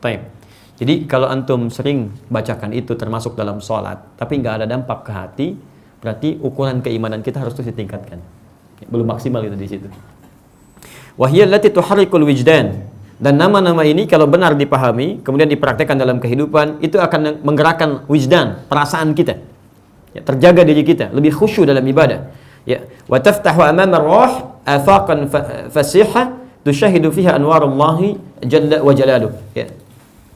Baik. Jadi kalau antum sering bacakan itu termasuk dalam sholat, tapi nggak ada dampak ke hati, berarti ukuran keimanan kita harus terus ditingkatkan. Belum maksimal itu di situ. Wahiyal lati tuharrikul wijdan. Dan nama-nama ini kalau benar dipahami, kemudian dipraktekkan dalam kehidupan, itu akan menggerakkan wijdan, perasaan kita. Ya, terjaga diri kita, lebih khusyuk dalam ibadah. Ya, wa taftahu amama ar-ruh afaqan fasihah tushahidu fiha anwarullahi jalla wa jalaluh. Ya.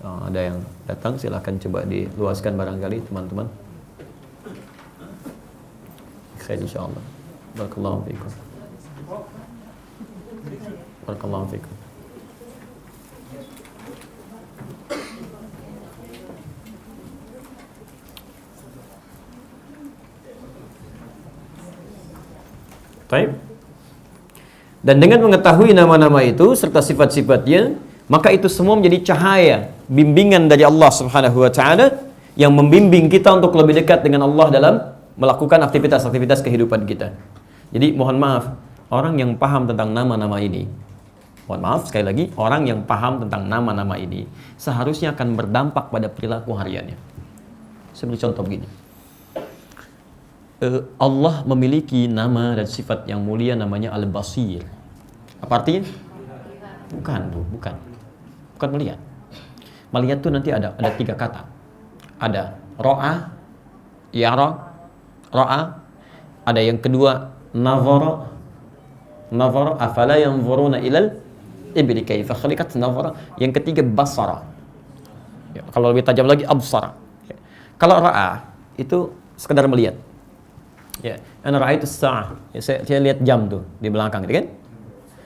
Ada yang datang, silahkan coba diluaskan barangkali teman-teman. Khair insyaallah. Barakallahu fiikum. Barakallahu fiikum. Baik. Dan dengan mengetahui nama-nama itu serta sifat-sifatnya, maka itu semua menjadi cahaya, bimbingan dari Allah Subhanahu wa taala yang membimbing kita untuk lebih dekat dengan Allah dalam melakukan aktivitas-aktivitas kehidupan kita. Jadi mohon maaf, orang yang paham tentang nama-nama ini, mohon maaf sekali lagi, orang yang paham tentang nama-nama ini seharusnya akan berdampak pada perilaku hariannya. Saya beri contoh begini. Allah memiliki nama dan sifat yang mulia namanya Al-Basir. Apa artinya? Bukan melihat. Melihat itu nanti ada 3 kata. Ada ro'a, yara, ro'a. Ada yang kedua nazara, afala yanzuruna ilal ibli kaifa khuliqat, nazara. Yang ketiga basara. Ya, kalau lebih tajam lagi absara. Ya. Kalau ro'a itu sekedar melihat. Ya, ana ra'aitu as-sa'ah. Ya, saya lihat jam tuh di belakang gitu kan.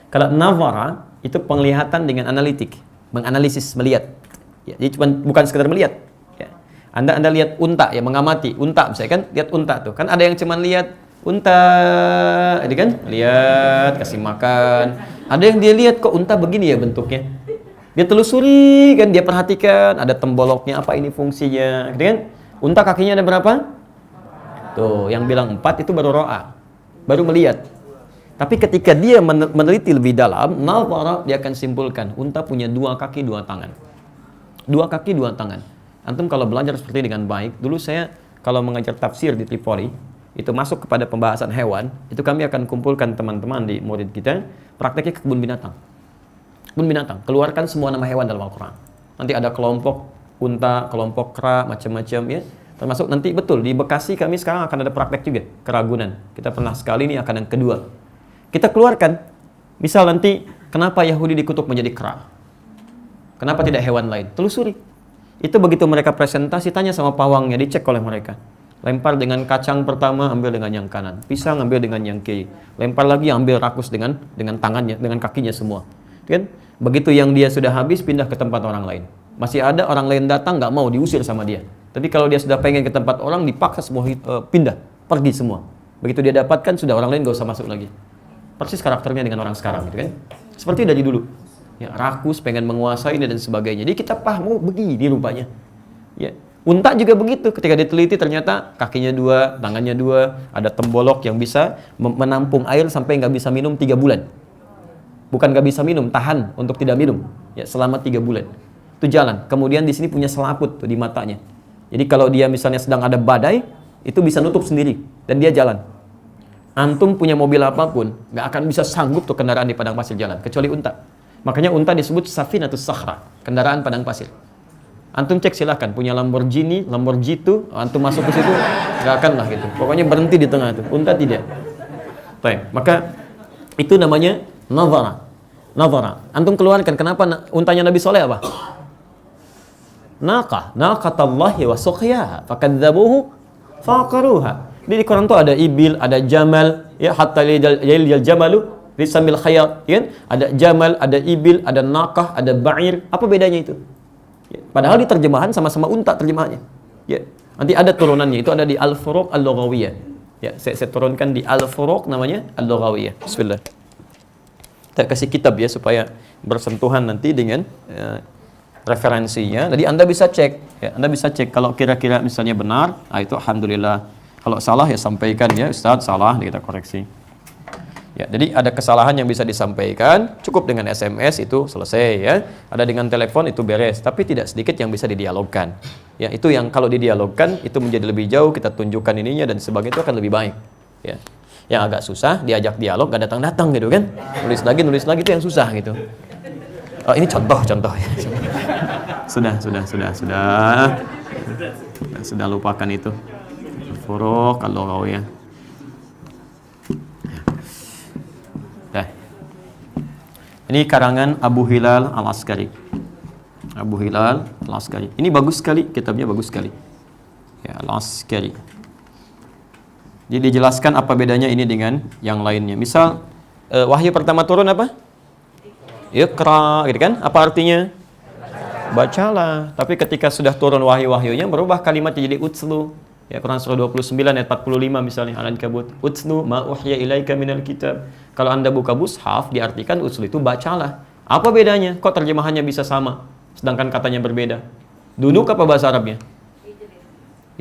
Kalau nazara itu penglihatan dengan analitik, menganalisis, melihat. Ya, jadi bukan sekedar melihat. Ya. Anda lihat unta ya, mengamati unta misalnya kan, lihat unta tuh. Kan ada yang cuma lihat unta, ini kan, lihat kasih makan. Ada yang dia lihat kok unta begini ya bentuknya. Dia telusuri kan, dia perhatikan ada temboloknya apa ini fungsinya, gitu kan? Unta kakinya ada berapa? Tuh, yang bilang 4 itu baru ro'a, baru melihat. Tapi ketika dia meneliti lebih dalam, nazara, dia akan simpulkan unta punya 2 kaki 2 tangan. 2 kaki 2 tangan. Antum kalau belajar seperti dengan baik, dulu saya kalau mengajar tafsir di Tripoli, itu masuk kepada pembahasan hewan, itu kami akan kumpulkan teman-teman di murid kita, prakteknya ke kebun binatang. Kebun binatang, keluarkan semua nama hewan dalam Al-Quran. Nanti ada kelompok unta, kelompok kera, macam-macam ya. Termasuk nanti betul, di Bekasi kami sekarang akan ada praktek juga, ke Ragunan. Kita pernah sekali, ini akan yang kedua. Kita keluarkan, misal nanti, kenapa Yahudi dikutuk menjadi kera? Kenapa tidak hewan lain? Telusuri. Itu begitu mereka presentasi, tanya sama pawangnya, dicek oleh mereka. Lempar dengan kacang pertama, ambil dengan yang kanan. Pisang, ambil dengan yang kiri. Lempar lagi, ambil rakus dengan tangannya, dengan kakinya semua. Kan? Begitu yang dia sudah habis, pindah ke tempat orang lain. Masih ada orang lain datang, nggak mau, diusir sama dia. Tapi kalau dia sudah pengen ke tempat orang, dipaksa semua pindah, pergi semua. Begitu dia dapatkan, sudah orang lain nggak usah masuk lagi. Persis karakternya dengan orang sekarang, gitu kan? Seperti dari dulu. Ya, rakus, pengen menguasai ini dan sebagainya. Jadi kita paham, oh begini rupanya. Ya. Unta juga begitu, ketika diteliti ternyata kakinya 2, tangannya 2, ada tembolok yang bisa menampung air sampai nggak bisa minum 3 bulan. Bukan nggak bisa minum, tahan untuk tidak minum. Ya, selama 3 bulan. Itu jalan. Kemudian di sini punya selaput tuh di matanya. Jadi kalau dia misalnya sedang ada badai, itu bisa nutup sendiri dan dia jalan. Antum punya mobil apapun, nggak akan bisa sanggup tuh kendaraan di padang pasir jalan, kecuali unta. Makanya unta disebut safinatus sakhra, kendaraan padang pasir. Antum cek silahkan, punya Lamborghini, Lamborghini, antum masuk ke situ, nggak akan lah gitu. Pokoknya berhenti di tengah itu, unta tidak. Baik, maka itu namanya nazara. Nazara. Antum keluarkan, kenapa untanya Nabi Soleh apa? Naqatallahi wa suqyaha, fakadzabuhu faqaruha. Di Quran tuh ada ibil, ada jamal, ya hatta yal jamalu sambil khayat, kan? Ada jamal, ada ibil, ada naqah, ada ba'ir. Apa bedanya itu? Ya. Padahal di terjemahan sama-sama unta terjemahannya. Ya. Nanti ada turunannya, itu ada di Al-Furuq Al-Lughawiyah. Ya, saya turunkan di Al-Furuq namanya Al-Lughawiyah. Bismillah. Kita kasih kitab ya supaya bersentuhan nanti dengan referensinya. Jadi Anda bisa cek, ya, Anda bisa cek kalau kira-kira misalnya benar, itu alhamdulillah. Kalau salah ya sampaikan ya, Ustaz salah, kita koreksi. Ya, jadi ada kesalahan yang bisa disampaikan, cukup dengan SMS itu selesai ya. Ada dengan telepon itu beres, tapi tidak sedikit yang bisa didialogkan. Ya, itu yang kalau didialogkan itu menjadi lebih jauh, kita tunjukkan ininya dan sebagainya, itu akan lebih baik. Ya. Yang agak susah diajak dialog gak datang-datang gitu kan. Nulis lagi itu yang susah gitu. Oh, ini contoh ya. Sudah lupakan itu. Furuq al-lughawiyah. Ini karangan Abu Hilal Al-Askari. Abu Hilal Al-Askari. Ini bagus sekali, kitabnya bagus sekali. Ya, Al-Askari. Jadi dijelaskan apa bedanya ini dengan yang lainnya. Misal, wahyu pertama turun apa? Iqra, gitu kan? Apa artinya? Bacalah. Tapi ketika sudah turun wahyu-wahyunya, berubah kalimatnya jadi utslu. Ya, Quran surah 29 ayat 45 misalnya, Al-Ankabut. Utslu ma uhya ilaika minal kitab. Kalau Anda buka mushaf, diartikan utslu itu bacalah. Apa bedanya? Kok terjemahannya bisa sama, sedangkan katanya berbeda? Duduk apa bahasa Arabnya?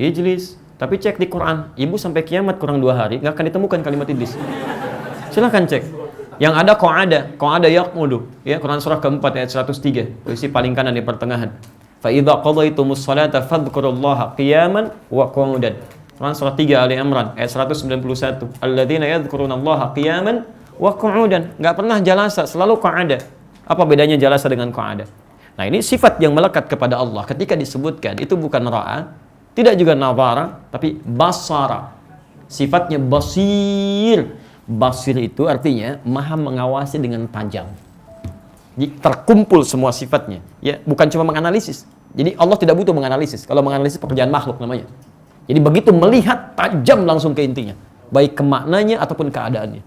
Ijlis. Tapi cek di Quran, ibu sampai kiamat kurang 2 hari, nggak akan ditemukan kalimat ijlis. Silahkan cek. Yang ada qa'ada yaq'udu. Ya, Quran surah keempat ayat 103, posisi paling kanan di pertengahan. Fa idza qadaytumus salata fadhkurullaha qiyaman wa qu'udan. Quran surah 3 Ali Imran ayat 191. Alladzina yadhkurunallaha qiyaman wa qu'udan. Enggak pernah jalasa, selalu qa'ada. Apa bedanya jalasa dengan qa'ada? Nah, ini sifat yang melekat kepada Allah. Ketika disebutkan itu bukan ra'a, tidak juga nazara, tapi basara. Sifatnya basir. Basir itu artinya maha mengawasi dengan tajam. Terkumpul semua sifatnya, ya, bukan cuma menganalisis. Jadi Allah tidak butuh menganalisis. Kalau menganalisis pekerjaan makhluk namanya. Jadi begitu melihat tajam langsung ke intinya, baik ke maknanya ataupun keadaannya.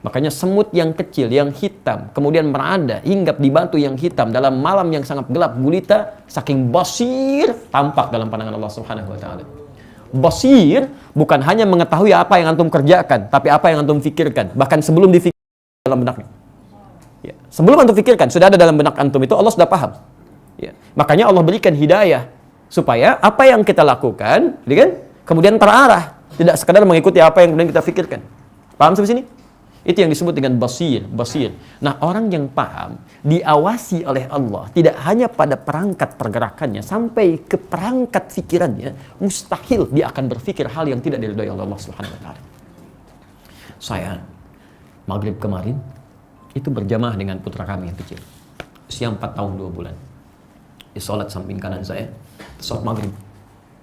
Makanya semut yang kecil, yang hitam, kemudian berada hinggap di batu yang hitam dalam malam yang sangat gelap gulita, saking basir tampak dalam pandangan Allah Subhanahu wa taala. Basir bukan hanya mengetahui apa yang antum kerjakan, tapi apa yang antum fikirkan, bahkan sebelum difikirkan dalam benaknya. Ya. Sebelum antum fikirkan, sudah ada dalam benak antum itu, Allah sudah paham. Ya. Makanya Allah berikan hidayah supaya apa yang kita lakukan, kan, kemudian terarah, tidak sekadar mengikuti apa yang kemudian kita fikirkan. Paham sampai sini? Itu yang disebut dengan basir. Nah, orang yang paham, diawasi oleh Allah, tidak hanya pada perangkat pergerakannya, sampai ke perangkat fikirannya, mustahil dia akan berpikir hal yang tidak diridhai oleh Allah Subhanahu wa taala. Saya maghrib kemarin itu berjamaah dengan putra kami yang kecil, usia 4 tahun 2 bulan. Di sholat samping kanan saya, sholat maghrib.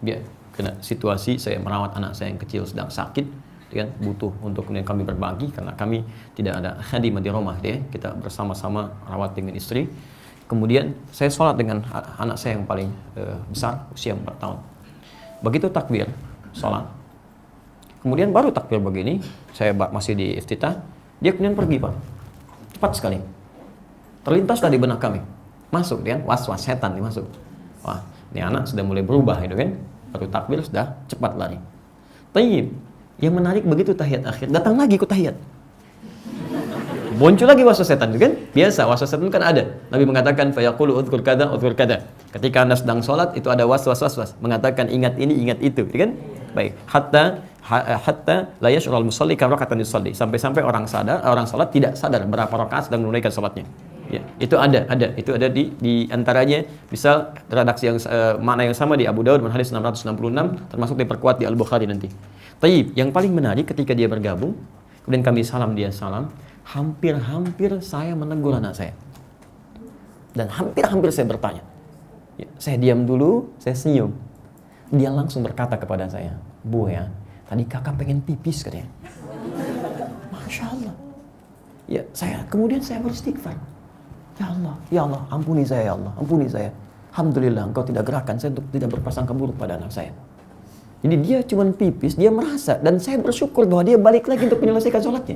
Dia kena situasi saya merawat anak saya yang kecil sedang sakit, kan, butuh untuk kemudian kami berbagi karena kami tidak ada khadimah di rumah dia, kita bersama-sama rawat dengan istri. Kemudian saya sholat dengan anak saya yang paling besar, usia 4 tahun. Begitu takbir sholat, kemudian baru takbir begini, saya masih di iftitah, dia kemudian pergi, Pak, cepat sekali, terlintas tadi benak kami, masuk dia, was-was setan dia masuk. Wah, ini anak sudah mulai berubah itu kan, baru takbir sudah cepat lari. Tayyib. Yang menarik begitu tahiyat akhir, datang lagi ikut tahiyat. Muncul lagi waswas setan, kan? Biasa waswas setan kan ada. Nabi mengatakan fayaqulu udhkur kada. Ketika Anda sedang sholat itu ada waswas mengatakan ingat ini, ingat itu, kan? Baik. Hatta la yash'urul musalli kam raka'atan yusalli. Sampai-sampai orang salat tidak sadar berapa rakaat sedang menunaikan salatnya. Ya, itu ada. Itu ada di antaranya misal redaksi yang makna yang sama di Abu Daud hadis 666 termasuk diperkuat di Al-Bukhari nanti. Tayyib, yang paling menarik ketika dia bergabung, kemudian kami salam, dia salam, hampir-hampir saya menegur anak saya. Dan hampir-hampir saya bertanya. Ya, saya diam dulu, saya senyum. Dia langsung berkata kepada saya, "Bu ya, tadi kakak pengen pipis," katanya. Masya Allah. Ya, kemudian saya beristighfar. Ya Allah, ampuni saya ya Allah, ampuni saya. Alhamdulillah, engkau tidak gerakkan saya untuk tidak berprasangka buruk pada anak saya. Jadi dia cuma pipis, dia merasa, dan saya bersyukur bahwa dia balik lagi untuk menyelesaikan sholatnya.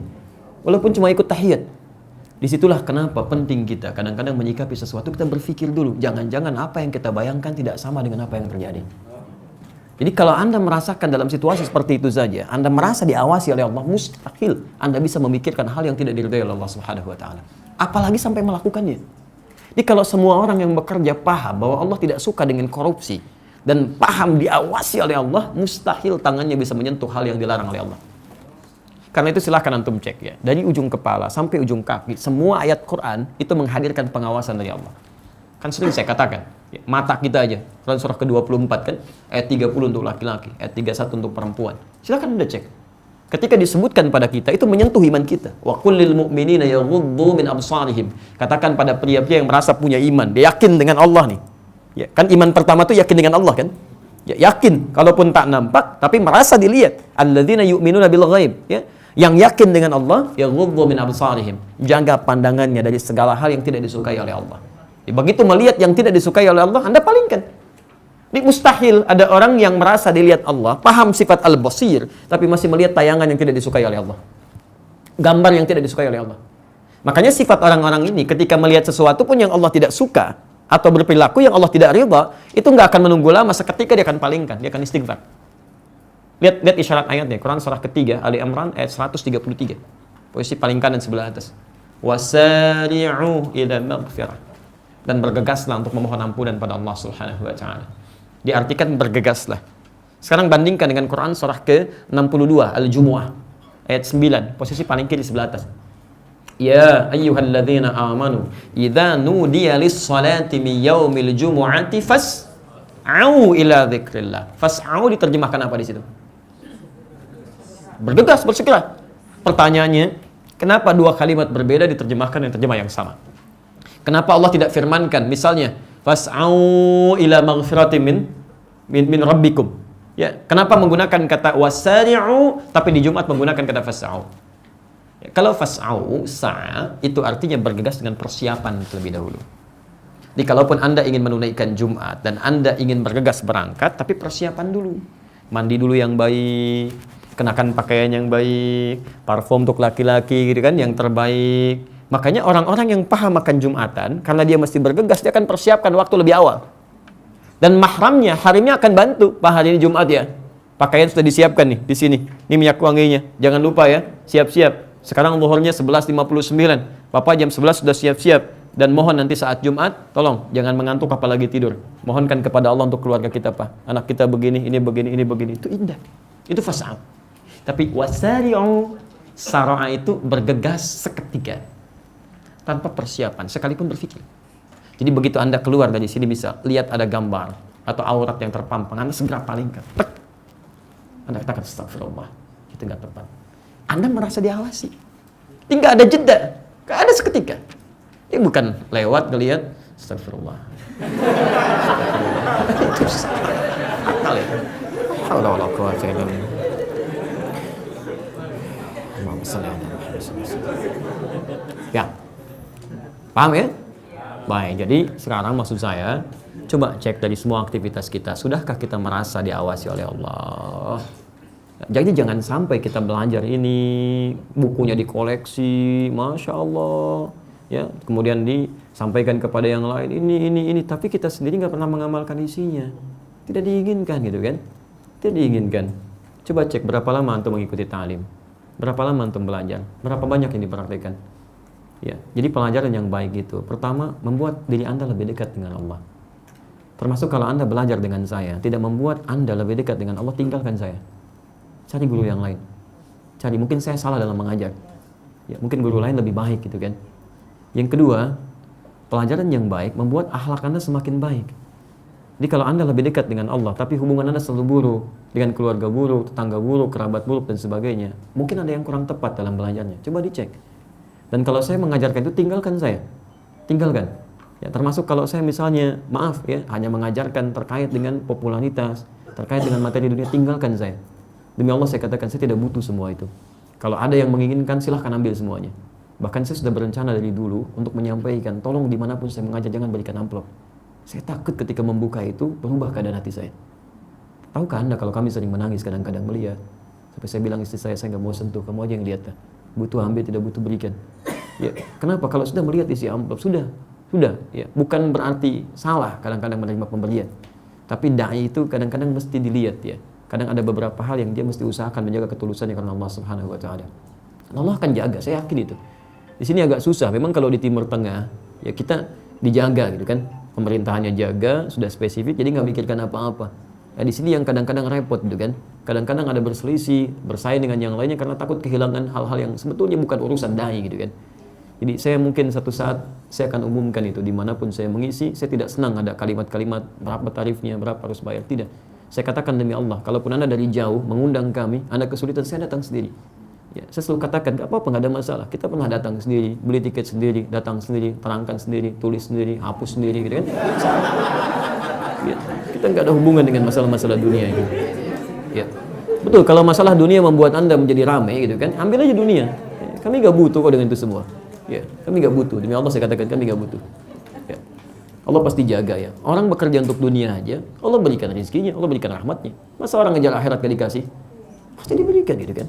Walaupun cuma ikut tahiyat. Disitulah kenapa penting kita kadang-kadang menyikapi sesuatu, kita berpikir dulu, jangan-jangan apa yang kita bayangkan tidak sama dengan apa yang terjadi. Jadi kalau Anda merasakan dalam situasi seperti itu saja, Anda merasa diawasi oleh Allah, mustahil Anda bisa memikirkan hal yang tidak diridhai oleh Allah Subhanahu wa taala. Apalagi sampai melakukannya. Jadi kalau semua orang yang bekerja paham bahwa Allah tidak suka dengan korupsi, dan paham diawasi oleh Allah, mustahil tangannya bisa menyentuh hal yang dilarang oleh Allah. Karena itu silahkan antum cek ya, dari ujung kepala sampai ujung kaki, semua ayat Quran itu menghadirkan pengawasan dari Allah. Kan sering saya katakan, ya, mata kita aja, Quran surah ke-24 kan, ayat 30 untuk laki-laki, ayat 31 untuk perempuan. Silahkan anda cek. Ketika disebutkan pada kita, itu menyentuh iman kita. Wa qul lil mu'minina yaghuddu min absarihim. Katakan pada pria-pria yang merasa punya iman, dia yakin dengan Allah nih. Ya, kan iman pertama itu yakin dengan Allah kan? Ya, yakin kalaupun tak nampak tapi merasa dilihat. Alladzina yu'minuna bil ghaib, ya. Yang yakin dengan Allah, yaghuddu min absarihim. Jaga pandangannya dari segala hal yang tidak disukai oleh Allah. Ya, begitu melihat yang tidak disukai oleh Allah, Anda palingkan. Ini mustahil ada orang yang merasa dilihat Allah, paham sifat al-basir, tapi masih melihat tayangan yang tidak disukai oleh Allah. Gambar yang tidak disukai oleh Allah. Makanya sifat orang-orang ini ketika melihat sesuatu pun yang Allah tidak suka, atau berperilaku yang Allah tidak ridha, itu nggak akan menunggu lama, seketika dia akan palingkan, dia akan istighfar. Lihat isyarat ayatnya, Quran surah ketiga, Ali Imran ayat 133. Posisi paling kanan sebelah atas. Wasari'u ila maghfirah. Dan bergegaslah untuk memohon ampunan pada Allah Subhanahu wa taala. Diartikan bergegaslah. Sekarang bandingkan dengan Quran surah ke-62 Al-Jumu'ah ayat 9, posisi paling kiri sebelah atas. Ya ayyuhalladzina amanu idza nudiya lis-salati min yaumil jumu'ati fas'au ila dzikrillah. Fas'au diterjemahkan apa di situ? Bergegas, bersegera. Pertanyaannya, kenapa dua kalimat berbeda diterjemahkan dengan terjemah yang sama? Kenapa Allah tidak firmankan misalnya fas'au ila maghfiratin min rabbikum? Ya, kenapa menggunakan kata wasari'u tapi di Jumat menggunakan kata fas'au? Ya, kalau fas'au, sa'a, itu artinya bergegas dengan persiapan terlebih dahulu. Jadi kalaupun Anda ingin menunaikan Jumat dan Anda ingin bergegas berangkat, tapi persiapan dulu. Mandi dulu yang baik, kenakan pakaian yang baik, parfum untuk laki-laki gitu kan, yang terbaik. Makanya orang-orang yang paham akan Jumatan, karena dia mesti bergegas, dia akan persiapkan waktu lebih awal. Dan mahramnya, harimnya akan bantu. Pak, hari ini Jumat ya, pakaian sudah disiapkan nih, di sini. Ini minyak wanginya, jangan lupa ya, siap-siap. Sekarang zuhurnya 11.59, Bapak jam 11 sudah siap-siap. Dan mohon nanti saat Jumat, tolong jangan mengantuk apalagi tidur. Mohonkan kepada Allah untuk keluarga kita, Pak. Anak kita begini, ini begini, ini begini. Itu indah. Itu fas'al. Tapi wasari'u, sara'a itu bergegas seketika. Tanpa persiapan, sekalipun berpikir. Jadi begitu Anda keluar dari sini bisa lihat ada gambar atau aurat yang terpampang, Anda segera palingkan. Anda katakan astagfirullah. Itu nggak tepat. Anda merasa diawasi. Tinggal ada jeda. Nggak ada seketika. Ini bukan lewat ngelihat astagfirullah. Itu akal ya. Allah Allah kuasa ini. Ya. Paham ya? Baik, jadi sekarang maksud saya coba cek dari semua aktivitas kita, sudahkah kita merasa diawasi oleh Allah? Jadi jangan sampai kita belajar ini, bukunya dikoleksi, Masya Allah, ya, kemudian disampaikan kepada yang lain, ini, tapi kita sendiri nggak pernah mengamalkan isinya. Tidak diinginkan gitu kan? Tidak diinginkan. Coba cek berapa lama antum mengikuti ta'lim, berapa lama antum belajar, berapa banyak yang dipraktikkan. Ya, jadi pelajaran yang baik itu, pertama membuat diri Anda lebih dekat dengan Allah. Termasuk kalau Anda belajar dengan saya, tidak membuat Anda lebih dekat dengan Allah, tinggalkan saya. Cari guru yang lain. Cari, mungkin saya salah dalam mengajar. Ya, mungkin guru lain lebih baik gitu kan. Yang kedua, pelajaran yang baik membuat akhlak Anda semakin baik. Jadi kalau Anda lebih dekat dengan Allah, tapi hubungan Anda selalu buruk, dengan keluarga buruk, tetangga buruk, kerabat buruk, dan sebagainya, mungkin ada yang kurang tepat dalam belajarnya. Coba dicek. Dan kalau saya mengajarkan itu, tinggalkan saya. Tinggalkan. Ya, termasuk kalau saya misalnya, maaf ya, hanya mengajarkan terkait dengan popularitas, terkait dengan materi dunia, tinggalkan saya. Demi Allah saya katakan, saya tidak butuh semua itu. Kalau ada yang menginginkan, silahkan ambil semuanya. Bahkan saya sudah berencana dari dulu untuk menyampaikan, tolong dimanapun saya mengajar, jangan berikan amplop. Saya takut ketika membuka itu, berubah keadaan hati saya. Tahukah Anda kalau kami sering menangis kadang-kadang melihat, sampai saya bilang istri saya nggak mau sentuh, kamu aja yang lihat. Butuh ambil, tidak butuh berikan. Ya, kenapa? Kalau sudah melihat isi amplop, sudah. Ya, bukan berarti salah kadang-kadang menerima pemberian. Tapi dai itu kadang-kadang mesti dilihat ya. Kadang ada beberapa hal yang dia mesti usahakan menjaga ketulusannya karena Allah Subhanahu wa taala. Allah akan jaga, saya yakin itu. Di sini agak susah. Memang kalau di Timur Tengah, ya kita dijaga gitu kan. Pemerintahannya jaga, sudah spesifik, jadi nggak mikirkan apa-apa. Nah, di sini yang kadang-kadang repot gitu kan. Kadang-kadang ada berselisih, bersaing dengan yang lainnya karena takut kehilangan hal-hal yang sebetulnya bukan urusan dai gitu kan. Jadi saya mungkin satu saat saya akan umumkan itu dimanapun saya mengisi. Saya tidak senang ada kalimat-kalimat berapa tarifnya, berapa harus bayar, tidak. Saya katakan demi Allah, kalaupun Anda dari jauh mengundang kami, Anda kesulitan, saya datang sendiri. Ya, saya selalu katakan, gak apa-apa, gak ada masalah. Kita pernah datang sendiri, beli tiket sendiri, datang sendiri, terangkan sendiri, tulis sendiri, hapus sendiri gitu kan. Ya, kita nggak ada hubungan dengan masalah-masalah dunia ini. Ya, betul. Kalau masalah dunia membuat Anda menjadi ramai gitu kan, ambil aja dunia. Ya, kami nggak butuh kok dengan itu semua. Ya, kami nggak butuh. Demi Allah saya katakan kami nggak butuh. Ya, Allah pasti jaga ya. Orang bekerja untuk dunia aja, Allah berikan rezekinya, Allah berikan rahmatnya. Masa orang ngejar akhirat gak dikasih? Pasti diberikan gitu kan.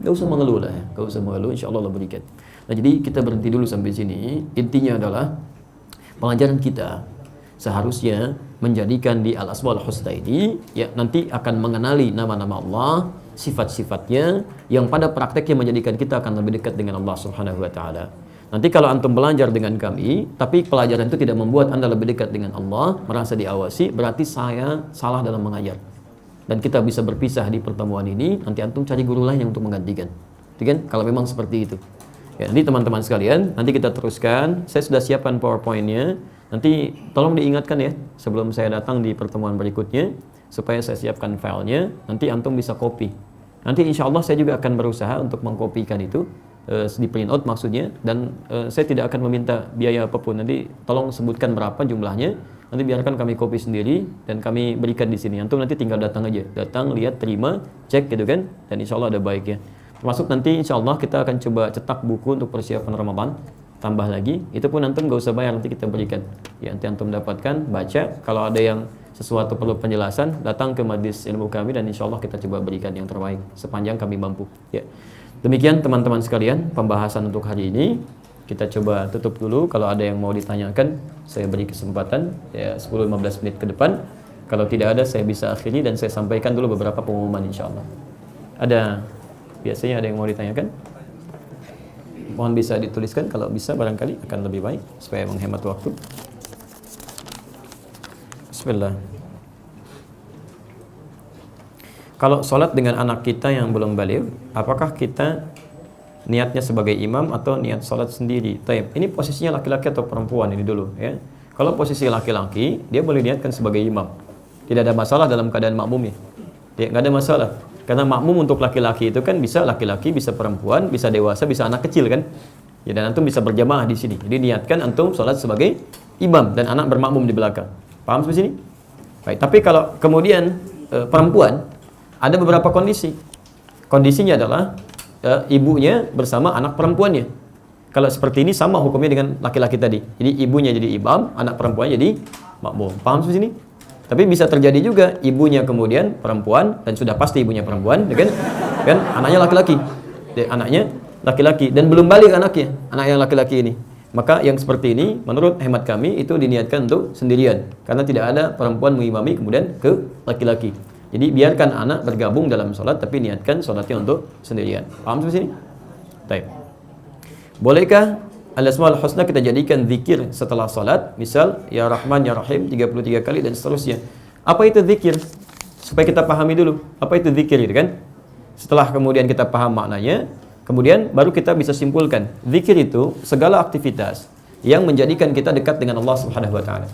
Gak usah mengeluh lah ya. Gak usah mengeluh, insya Allah Allah berikan. Nah jadi kita berhenti dulu sampai sini. Intinya adalah pelajaran kita seharusnya menjadikan di Al-Asmaul Husna ini ya nanti akan mengenali nama-nama Allah, sifat-sifatnya yang pada prakteknya menjadikan kita akan lebih dekat dengan Allah Subhanahu wa taala. Nanti kalau antum belajar dengan kami, tapi pelajaran itu tidak membuat Anda lebih dekat dengan Allah, merasa diawasi, berarti saya salah dalam mengajar. Dan kita bisa berpisah di pertemuan ini, nanti antum cari guru lain yang untuk menggantikan. Gitu kan? Kalau memang seperti itu. Ya, nanti teman-teman sekalian, nanti kita teruskan. Saya sudah siapkan PowerPoint-nya. Nanti tolong diingatkan ya, sebelum saya datang di pertemuan berikutnya, supaya saya siapkan filenya, nanti antum bisa copy. Nanti insya Allah saya juga akan berusaha untuk mengkopikan itu, di print out maksudnya, dan saya tidak akan meminta biaya apapun. Nanti tolong sebutkan berapa jumlahnya, nanti biarkan kami copy sendiri dan kami berikan di sini. Antum nanti tinggal datang aja, datang, lihat, terima, cek gitu kan, dan insya Allah ada baiknya. Termasuk nanti insya Allah kita akan coba cetak buku untuk persiapan Ramadan. tambah lagi, itu pun antum gak usah bayar, nanti kita berikan. Ya, nanti antum dapatkan, baca. Kalau ada yang sesuatu perlu penjelasan, datang ke majlis ilmu kami dan insya Allah kita coba berikan yang terbaik sepanjang kami mampu. Ya. Demikian teman-teman sekalian pembahasan untuk hari ini. Kita coba tutup dulu. Kalau ada yang mau ditanyakan, saya beri kesempatan ya 10-15 menit ke depan. Kalau tidak ada, saya bisa akhiri dan saya sampaikan dulu beberapa pengumuman insya Allah. Biasanya ada yang mau ditanyakan? Mohon bisa dituliskan, kalau bisa barangkali akan lebih baik supaya menghemat waktu. Bismillah. Kalau sholat dengan anak kita yang belum baligh, apakah kita niatnya sebagai imam atau niat sholat sendiri? Taib. Ini posisinya laki-laki atau perempuan ini dulu ya. Kalau posisi laki-laki, dia boleh niatkan sebagai imam. Tidak ada masalah dalam keadaan makmumnya. Tidak ada masalah. Karena makmum untuk laki-laki itu kan bisa laki-laki, bisa perempuan, bisa dewasa, bisa anak kecil kan. Ya, dan antum bisa berjamaah di sini. Jadi niatkan antum sholat sebagai imam dan anak bermakmum di belakang. Paham sampai sini? Baik. Tapi kalau kemudian perempuan, ada beberapa kondisi. Kondisinya adalah ibunya bersama anak perempuannya. Kalau seperti ini sama hukumnya dengan laki-laki tadi. Jadi ibunya jadi imam, anak perempuannya jadi makmum. Paham sampai sini? Tapi bisa terjadi juga ibunya kemudian perempuan dan sudah pasti ibunya perempuan, kan anaknya laki-laki, anaknya laki-laki dan belum balik anaknya, anak yang laki-laki ini. Maka yang seperti ini menurut hemat kami itu diniatkan untuk sendirian karena tidak ada perempuan mengimami kemudian ke laki-laki. Jadi biarkan anak bergabung dalam sholat tapi niatkan sholatnya untuk sendirian. Paham sampai sini? Baik. Bolehkah Al-Asmaul Husna kita jadikan zikir setelah salat, misal ya Rahman ya Rahim 33 kali dan seterusnya. Apa itu zikir? Supaya kita pahami dulu, apa itu zikir itu kan? Setelah kemudian kita paham maknanya, kemudian baru kita bisa simpulkan. Zikir itu segala aktivitas yang menjadikan kita dekat dengan Allah Subhanahu wa taala.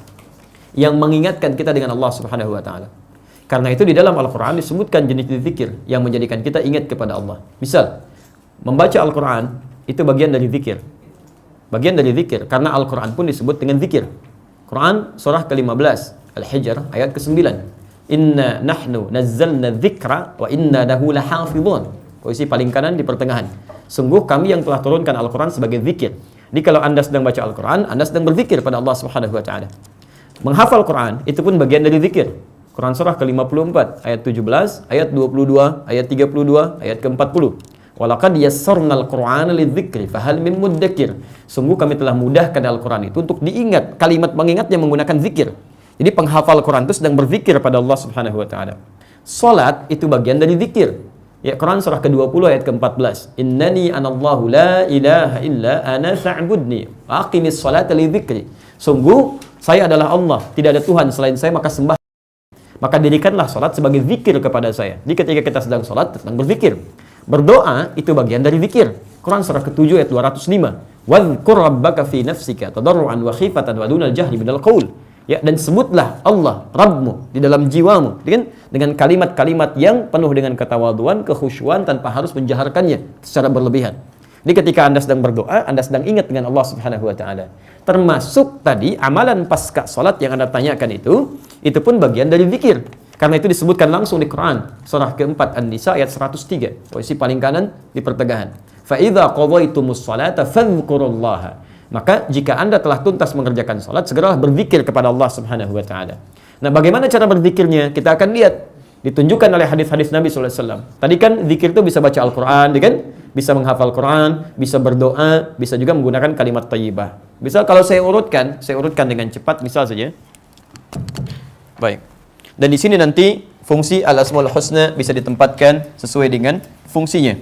Yang mengingatkan kita dengan Allah Subhanahu wa taala. Karena itu di dalam Al-Qur'an disebutkan jenis zikir yang menjadikan kita ingat kepada Allah. Misal, membaca Al-Qur'an itu bagian dari zikir. Bagian dari zikir karena Al-Qur'an pun disebut dengan zikir. Quran surah ke-15 Al-Hijr ayat ke-9. Inna nahnu nazzalna dzikra wa inna lahu lahafizun. Posisi paling kanan di pertengahan. Sungguh kami yang telah turunkan Al-Qur'an sebagai zikir. Jadi kalau Anda sedang baca Al-Qur'an, Anda sedang berzikir pada Allah Subhanahu wa taala. Menghafal Quran itu pun bagian dari zikir. Quran surah ke-54 ayat 17, ayat 22, ayat 32, ayat ke-40. Walaqad yassarnal Qur'ana lidzikri fahal min muddakir. Sungguh kami telah mudahkan Al-Qur'an itu untuk diingat. Kalimat mengingatnya menggunakan zikir. Jadi penghafal Quran itu sedang berzikir pada Allah Subhanahu wa taala. Salat itu bagian dari zikir. Ya, Quran surah ke-20 ayat ke-14. Innani anallahu la ilaha illa ana fa'budni wa aqimis salata lidzikri. Sungguh saya adalah Allah, tidak ada Tuhan selain saya, maka sembah. Maka dirikanlah salat sebagai zikir kepada saya. Jadi ketika kita sedang salat, sedang berzikir. Berdoa itu bagian dari zikir. Quran surah ke-7 ayat 205. Wadhkur rabbaka fi nafsika tadarruan wa khifatan wa dunal jahri minal qaul. Ya, dan sebutlah Allah Rabbmu di dalam jiwamu dengan kalimat-kalimat yang penuh dengan ketawaduan, kekhusyuan tanpa harus menjaharkannya secara berlebihan. Jadi ketika Anda sedang berdoa, Anda sedang ingat dengan Allah Subhanahu wa taala. Termasuk tadi amalan pasca salat yang Anda tanyakan itu pun bagian dari zikir. Karena itu disebutkan langsung di Quran surah ke-4 An-Nisa ayat 103, posisi paling kanan di pertengahan. Fa idza qadaytumus salata fadhkurullaha. Maka jika Anda telah tuntas mengerjakan salat, segeralah berzikir kepada Allah Subhanahu wa taala. Nah, bagaimana cara berzikirnya? Kita akan lihat ditunjukkan oleh hadis-hadis Nabi sallallahu alaihi wasallam. Tadi kan zikir itu bisa baca Al-Qur'an, kan? Bisa menghafal Quran, bisa berdoa, bisa juga menggunakan kalimat thayyibah. Misal kalau saya urutkan dengan cepat misal saja. Baik. Dan di sini nanti fungsi Al-Asmaul Husna bisa ditempatkan sesuai dengan fungsinya.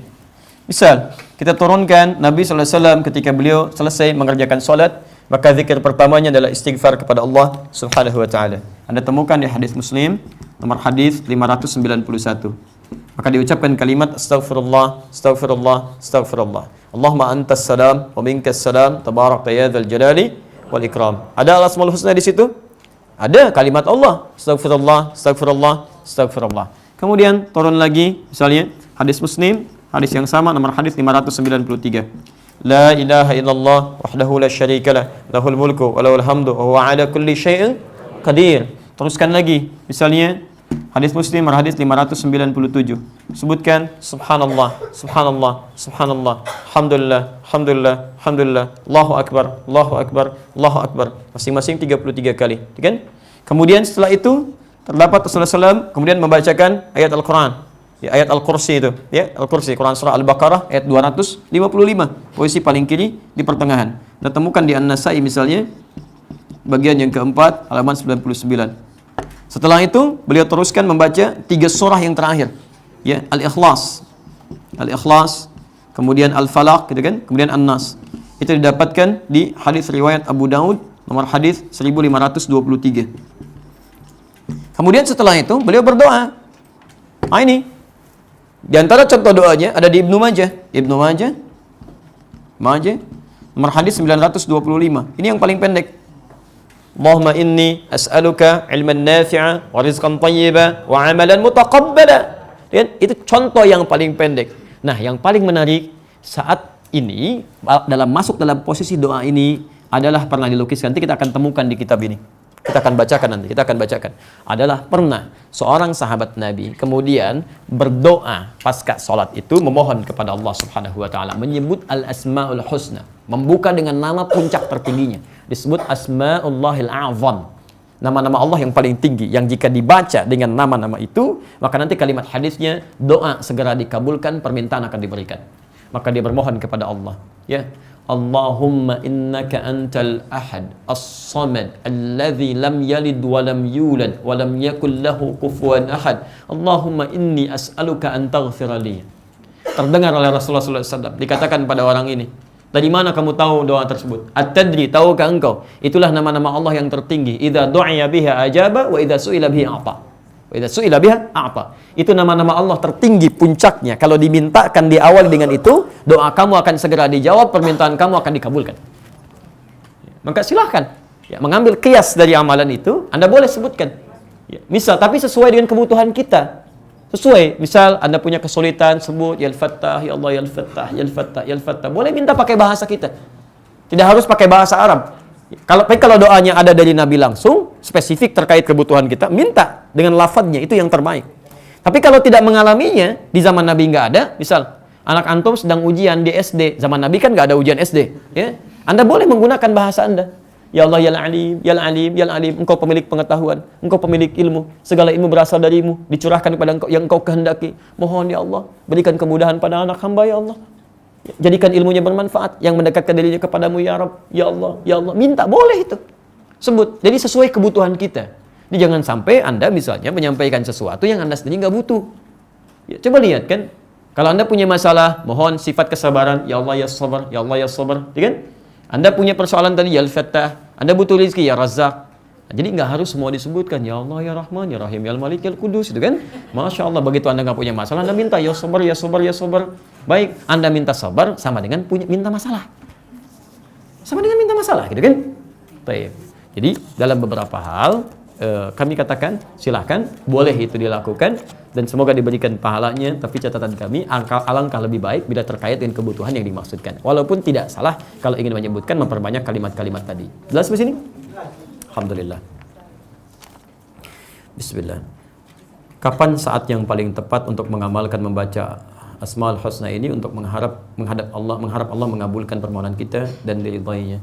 Misal, kita turunkan Nabi sallallahu alaihi wasallam ketika beliau selesai mengerjakan salat, maka zikir pertamanya adalah istighfar kepada Allah Subhanahu wa taala. Anda temukan di hadis Muslim nomor hadis 591. Maka diucapkan kalimat astaghfirullah, astaghfirullah, astaghfirullah. Allahumma antas salam wa minkas salam, tabarakta ya dzal jalali wal ikram. Ada Al-Asmaul Husna di situ? Ada kalimat Allah, astaghfirullah, astaghfirullah, astaghfirullah. Kemudian turun lagi, misalnya hadis Muslim, hadis yang sama nomor hadis 593. La ilaha illallah wahdahu la syarikalah, lahul mulku wa lahul hamdu wa huwa ala kulli syai'in qadir. Teruskan lagi, misalnya Hadis Muslim hadis 597. Sebutkan subhanallah, subhanallah, subhanallah, alhamdulillah, alhamdulillah, alhamdulillah, Allahu akbar, Allahu akbar, Allahu akbar. Masing-masing 33 kali, kan? Kemudian setelah itu terdapat Rasulullah SAW kemudian membacakan ayat Al-Qur'an. Ya, ayat Al-Kursi itu, ya, Al-Kursi, Quran surah Al-Baqarah ayat 255, posisi paling kiri di pertengahan. Kita temukan di An-Nasai misalnya bagian yang keempat halaman 99. Setelah itu beliau teruskan membaca 3 surah yang terakhir, ya, Al-Ikhlas, Al-Ikhlas, kemudian Al-Falaq, gitu kan, kemudian An-Nas. Itu didapatkan di hadis riwayat Abu Daud nomor hadis 1523. Kemudian setelah itu beliau berdoa. Nah ini di antara contoh doanya ada di Ibnu Majah, nomor hadis 925. Ini yang paling pendek. Allahumma inni as'aluka ilman nafi'a wa rizqan thayyiba wa amalan mutaqabbala. Itu contoh yang paling pendek. Nah, yang paling menarik saat ini masuk dalam posisi doa ini adalah pernah dilukiskan. Nanti kita akan temukan di kitab ini. Kita akan bacakan. Adalah pernah seorang sahabat Nabi kemudian berdoa pasca salat itu memohon kepada Allah Subhanahu wa taala, menyebut al-asmaul husna, membuka dengan nama puncak tertingginya. Disebut Asma'ullahil A'zam, nama-nama Allah yang paling tinggi, yang jika dibaca dengan nama-nama itu, maka nanti kalimat hadisnya doa segera dikabulkan, permintaan akan diberikan. Maka dia bermohon kepada Allah, ya, Allahumma innaka antal ahad as-samad alladhi lam yalid wa lam yulad wa lam yakul lahu kufuwan ahad. Allahumma inni as'aluka an taghfira li. Terdengar oleh Rasulullah SAW dikatakan pada orang ini, dari mana kamu tahu doa tersebut? At-tadri, tahukah engkau? Itulah nama-nama Allah yang tertinggi. Idza du'iya biha ajaba wa idza su'ila bihi a'ta. Wa idza su'ila biha a'ta. Itu nama-nama Allah tertinggi puncaknya. Kalau dimintakan di awal dengan itu, doa kamu akan segera dijawab, permintaan kamu akan dikabulkan. Maka silahkan mengambil qiyas dari amalan itu, Anda boleh sebutkan. Misal, tapi sesuai dengan kebutuhan kita. Sesuai, misal Anda punya kesulitan, sebut ya Al-Fattah, ya Allah, ya Al-Fattah, ya Al-Fattah, ya Al-Fattah. Boleh minta pakai bahasa kita. Tidak harus pakai bahasa Arab. Kalau doanya ada dari Nabi langsung, spesifik terkait kebutuhan kita, minta dengan lafadznya, itu yang terbaik. Tapi kalau tidak mengalaminya, di zaman Nabi nggak ada, misal anak antum sedang ujian di SD, zaman Nabi kan nggak ada ujian SD, ya. Anda boleh menggunakan bahasa Anda. Ya Allah, ya Alim, ya Alim, ya Alim, engkau pemilik pengetahuan, engkau pemilik ilmu, segala ilmu berasal darimu, dicurahkan kepada engkau yang engkau kehendaki. Mohon ya Allah, berikan kemudahan pada anak hamba ya Allah. Jadikan ilmunya bermanfaat, yang mendekatkan dirinya kepadamu ya Rabb, ya Allah, ya Allah. Minta, boleh itu. Sebut. Jadi sesuai kebutuhan kita. Jadi jangan sampai Anda misalnya menyampaikan sesuatu yang Anda sendiri nggak butuh. Ya, coba lihat kan, kalau Anda punya masalah, mohon sifat kesabaran, ya Allah ya sabar, ya Allah ya sabar, ya kan? Anda punya persoalan tadi, ya Al-Fattah, Anda butuh rezeki, ya Razzaq. Nah, jadi nggak harus semua disebutkan, ya Allah ya Rahman, ya Rahim, ya Malik, ya Kudus, itu kan? Masya Allah, begitu Anda nggak punya masalah, Anda minta, ya sabar, ya sabar, ya sabar. Baik, Anda minta sabar sama dengan minta masalah. Sama dengan minta masalah, gitu kan? Baik. Jadi dalam beberapa hal, kami katakan silahkan, boleh itu dilakukan dan semoga diberikan pahalanya. Tapi catatan kami, alangkah lebih baik bila terkait dengan kebutuhan yang dimaksudkan. Walaupun tidak salah kalau ingin menyebutkan memperbanyak kalimat-kalimat tadi. Jelas di sini? Alhamdulillah. Bismillah. Kapan saat yang paling tepat untuk mengamalkan membaca Asmaul Husna ini untuk mengharap Allah mengabulkan permohonan kita dan diridainya?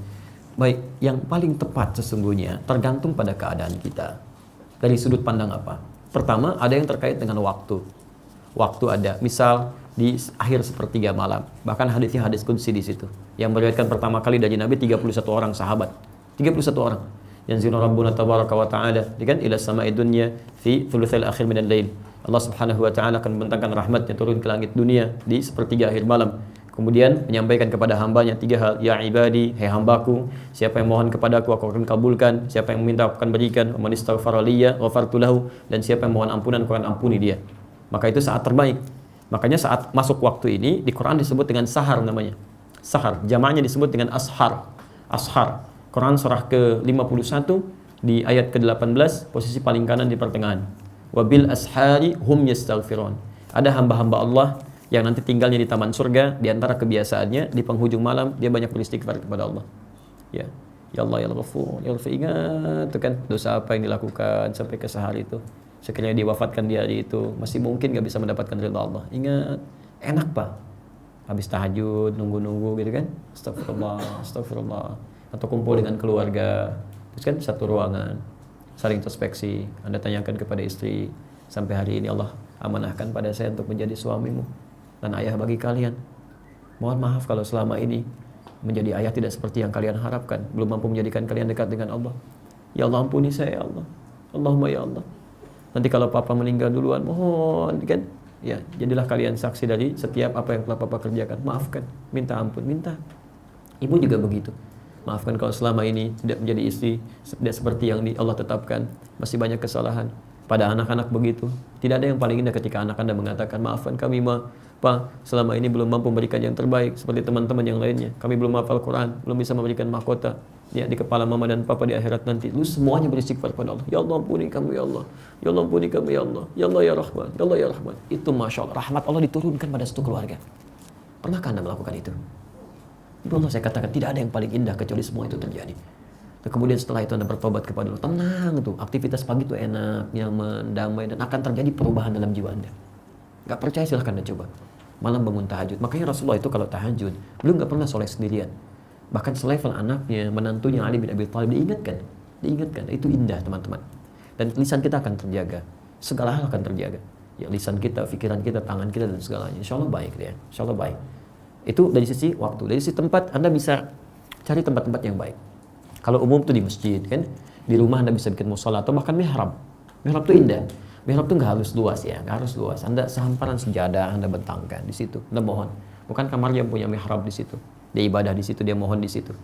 Baik, yang paling tepat sesungguhnya tergantung pada keadaan kita. Dari sudut pandang apa? Pertama, ada yang terkait dengan waktu. Waktu ada, misal di akhir sepertiga malam. Bahkan hadisnya hadis qudsi di situ. Yang meriwayatkan pertama kali dari Nabi 31 orang sahabat. 31 orang. Yanzilu Rabbuna tabaraka wa ta'ala kan ila sama'i dunya fi thuluthil akhir minal lail. Allah Subhanahu wa taala akan membentangkan rahmatnya turun ke langit dunia di sepertiga akhir malam. Kemudian menyampaikan kepada hambanya 3 hal. Ya ibadi, hai hambaku, siapa yang mohon kepadaku aku akan kabulkan, siapa yang meminta aku akan berikan, man istaghfara liya ghafartu lahu, dan siapa yang mohon ampunan aku akan ampuni dia. Maka itu saat terbaik. Makanya saat masuk waktu ini di Quran disebut dengan sahar namanya. Sahar, jamaknya disebut dengan ashar. Ashar. Quran surah ke-51 di ayat ke-18, posisi paling kanan di pertengahan. Wabil ashari hum yastaghfirun. Ada hamba-hamba Allah yang nanti tinggalnya di taman surga, di antara kebiasaannya di penghujung malam dia banyak beristighfar kepada Allah. Ya, ya Allah ya Ghafur, ya Allah, ingat kan dosa apa yang dilakukan sampai ke sehari itu. sekiranya diwafatkan di hari itu, masih mungkin gak bisa mendapatkan ridha Allah. Ingat, enak Pak. Habis tahajud, nunggu-nunggu gitu kan. Astagfirullah, astagfirullah. Atau kumpul dengan keluarga. Terus kan satu ruangan, saling introspeksi. Anda tanyakan kepada istri, sampai hari ini Allah amanahkan pada saya untuk menjadi suamimu dan ayah bagi kalian. Mohon maaf kalau selama ini menjadi ayah tidak seperti yang kalian harapkan, belum mampu menjadikan kalian dekat dengan Allah. Ya Allah, ampuni saya ya Allah. Allahumma ya Allah. Nanti kalau papa meninggal duluan, mohon kan, ya jadilah kalian saksi dari setiap apa yang telah papa kerjakan. Maafkan, minta ampun, minta. Ibu juga begitu. Maafkan kalau selama ini tidak menjadi istri tidak seperti yang Allah tetapkan, masih banyak kesalahan. Pada anak-anak begitu. Tidak ada yang paling indah ketika anak Anda mengatakan, maafkan kami Pak, selama ini belum mampu memberikan yang terbaik seperti teman-teman yang lainnya. Kami belum hafal Quran, belum bisa memberikan mahkota ya di kepala mama dan papa di akhirat nanti. Lu semuanya beristighfar pada Allah. Ya Allah, ampuni kami ya Allah. Ya Allah, ampuni kami ya Allah. Ya Allah ya Rahman. Ya Allah ya Rahman. Itu Masya Allah, rahmat Allah diturunkan pada satu keluarga. Pernahkah Anda melakukan itu? Ibu Allah, saya katakan tidak ada yang paling indah kecuali semua itu terjadi. Dan kemudian setelah itu Anda bertobat kepada Allah, tenang tuh, aktivitas pagi itu enak, nyaman, damai, dan akan terjadi perubahan dalam jiwa Anda. Gak percaya silahkan Anda coba. Malam bangun tahajud. Makanya Rasulullah itu kalau tahajud, beliau gak pernah sholat sendirian. Bahkan selevel anaknya, menantunya Ali bin Abi Thalib diingatkan. Itu indah teman-teman. Dan lisan kita akan terjaga. Segala hal akan terjaga. Ya lisan kita, pikiran kita, tangan kita, dan segalanya. Insya Allah baik ya. Insya Allah baik. Itu dari sisi waktu. Dari sisi tempat, Anda bisa cari tempat-tempat yang baik. Kalau umum tuh di masjid kan, di rumah Anda bisa bikin musola atau bahkan mihrab. Mihrab tuh indah. Mihrab tuh nggak harus luas ya, nggak harus luas. Anda sehamparan sejadah Anda bentangkan di situ. Anda mohon. Bukan kamar yang punya mihrab di situ. Dia ibadah di situ, dia mohon di situ.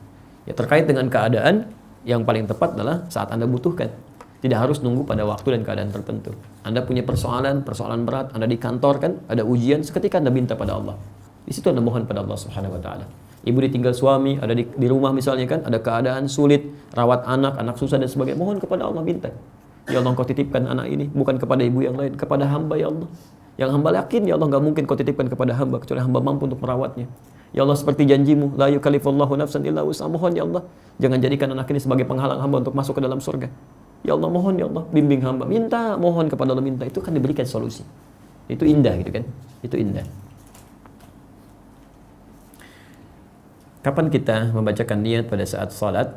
Ya terkait dengan keadaan yang paling tepat adalah saat Anda butuhkan. Tidak harus nunggu pada waktu dan keadaan tertentu. Anda punya persoalan berat, Anda di kantor kan, ada ujian, seketika Anda minta pada Allah. Di situ Anda mohon pada Allah Subhanahu wa taala. Ibu ditinggal suami, ada di rumah misalnya kan, ada keadaan sulit, rawat anak susah dan sebagainya, mohon kepada Allah, minta. Ya Allah, Engkau titipkan anak ini bukan kepada ibu yang lain, kepada hamba ya Allah. Yang hamba yakin ya Allah, enggak mungkin Kau titipkan kepada hamba kecuali hamba mampu untuk merawatnya. Ya Allah, seperti janjimu, la yukallifullahu nafsan illa wus'aha. Mohon ya Allah, jangan jadikan anak ini sebagai penghalang hamba untuk masuk ke dalam surga. Ya Allah, mohon ya Allah, bimbing hamba. Minta, mohon kepada Allah, minta. Itu kan diberikan solusi. Itu indah gitu kan? Itu indah. Kapan kita membacakan niat pada saat salat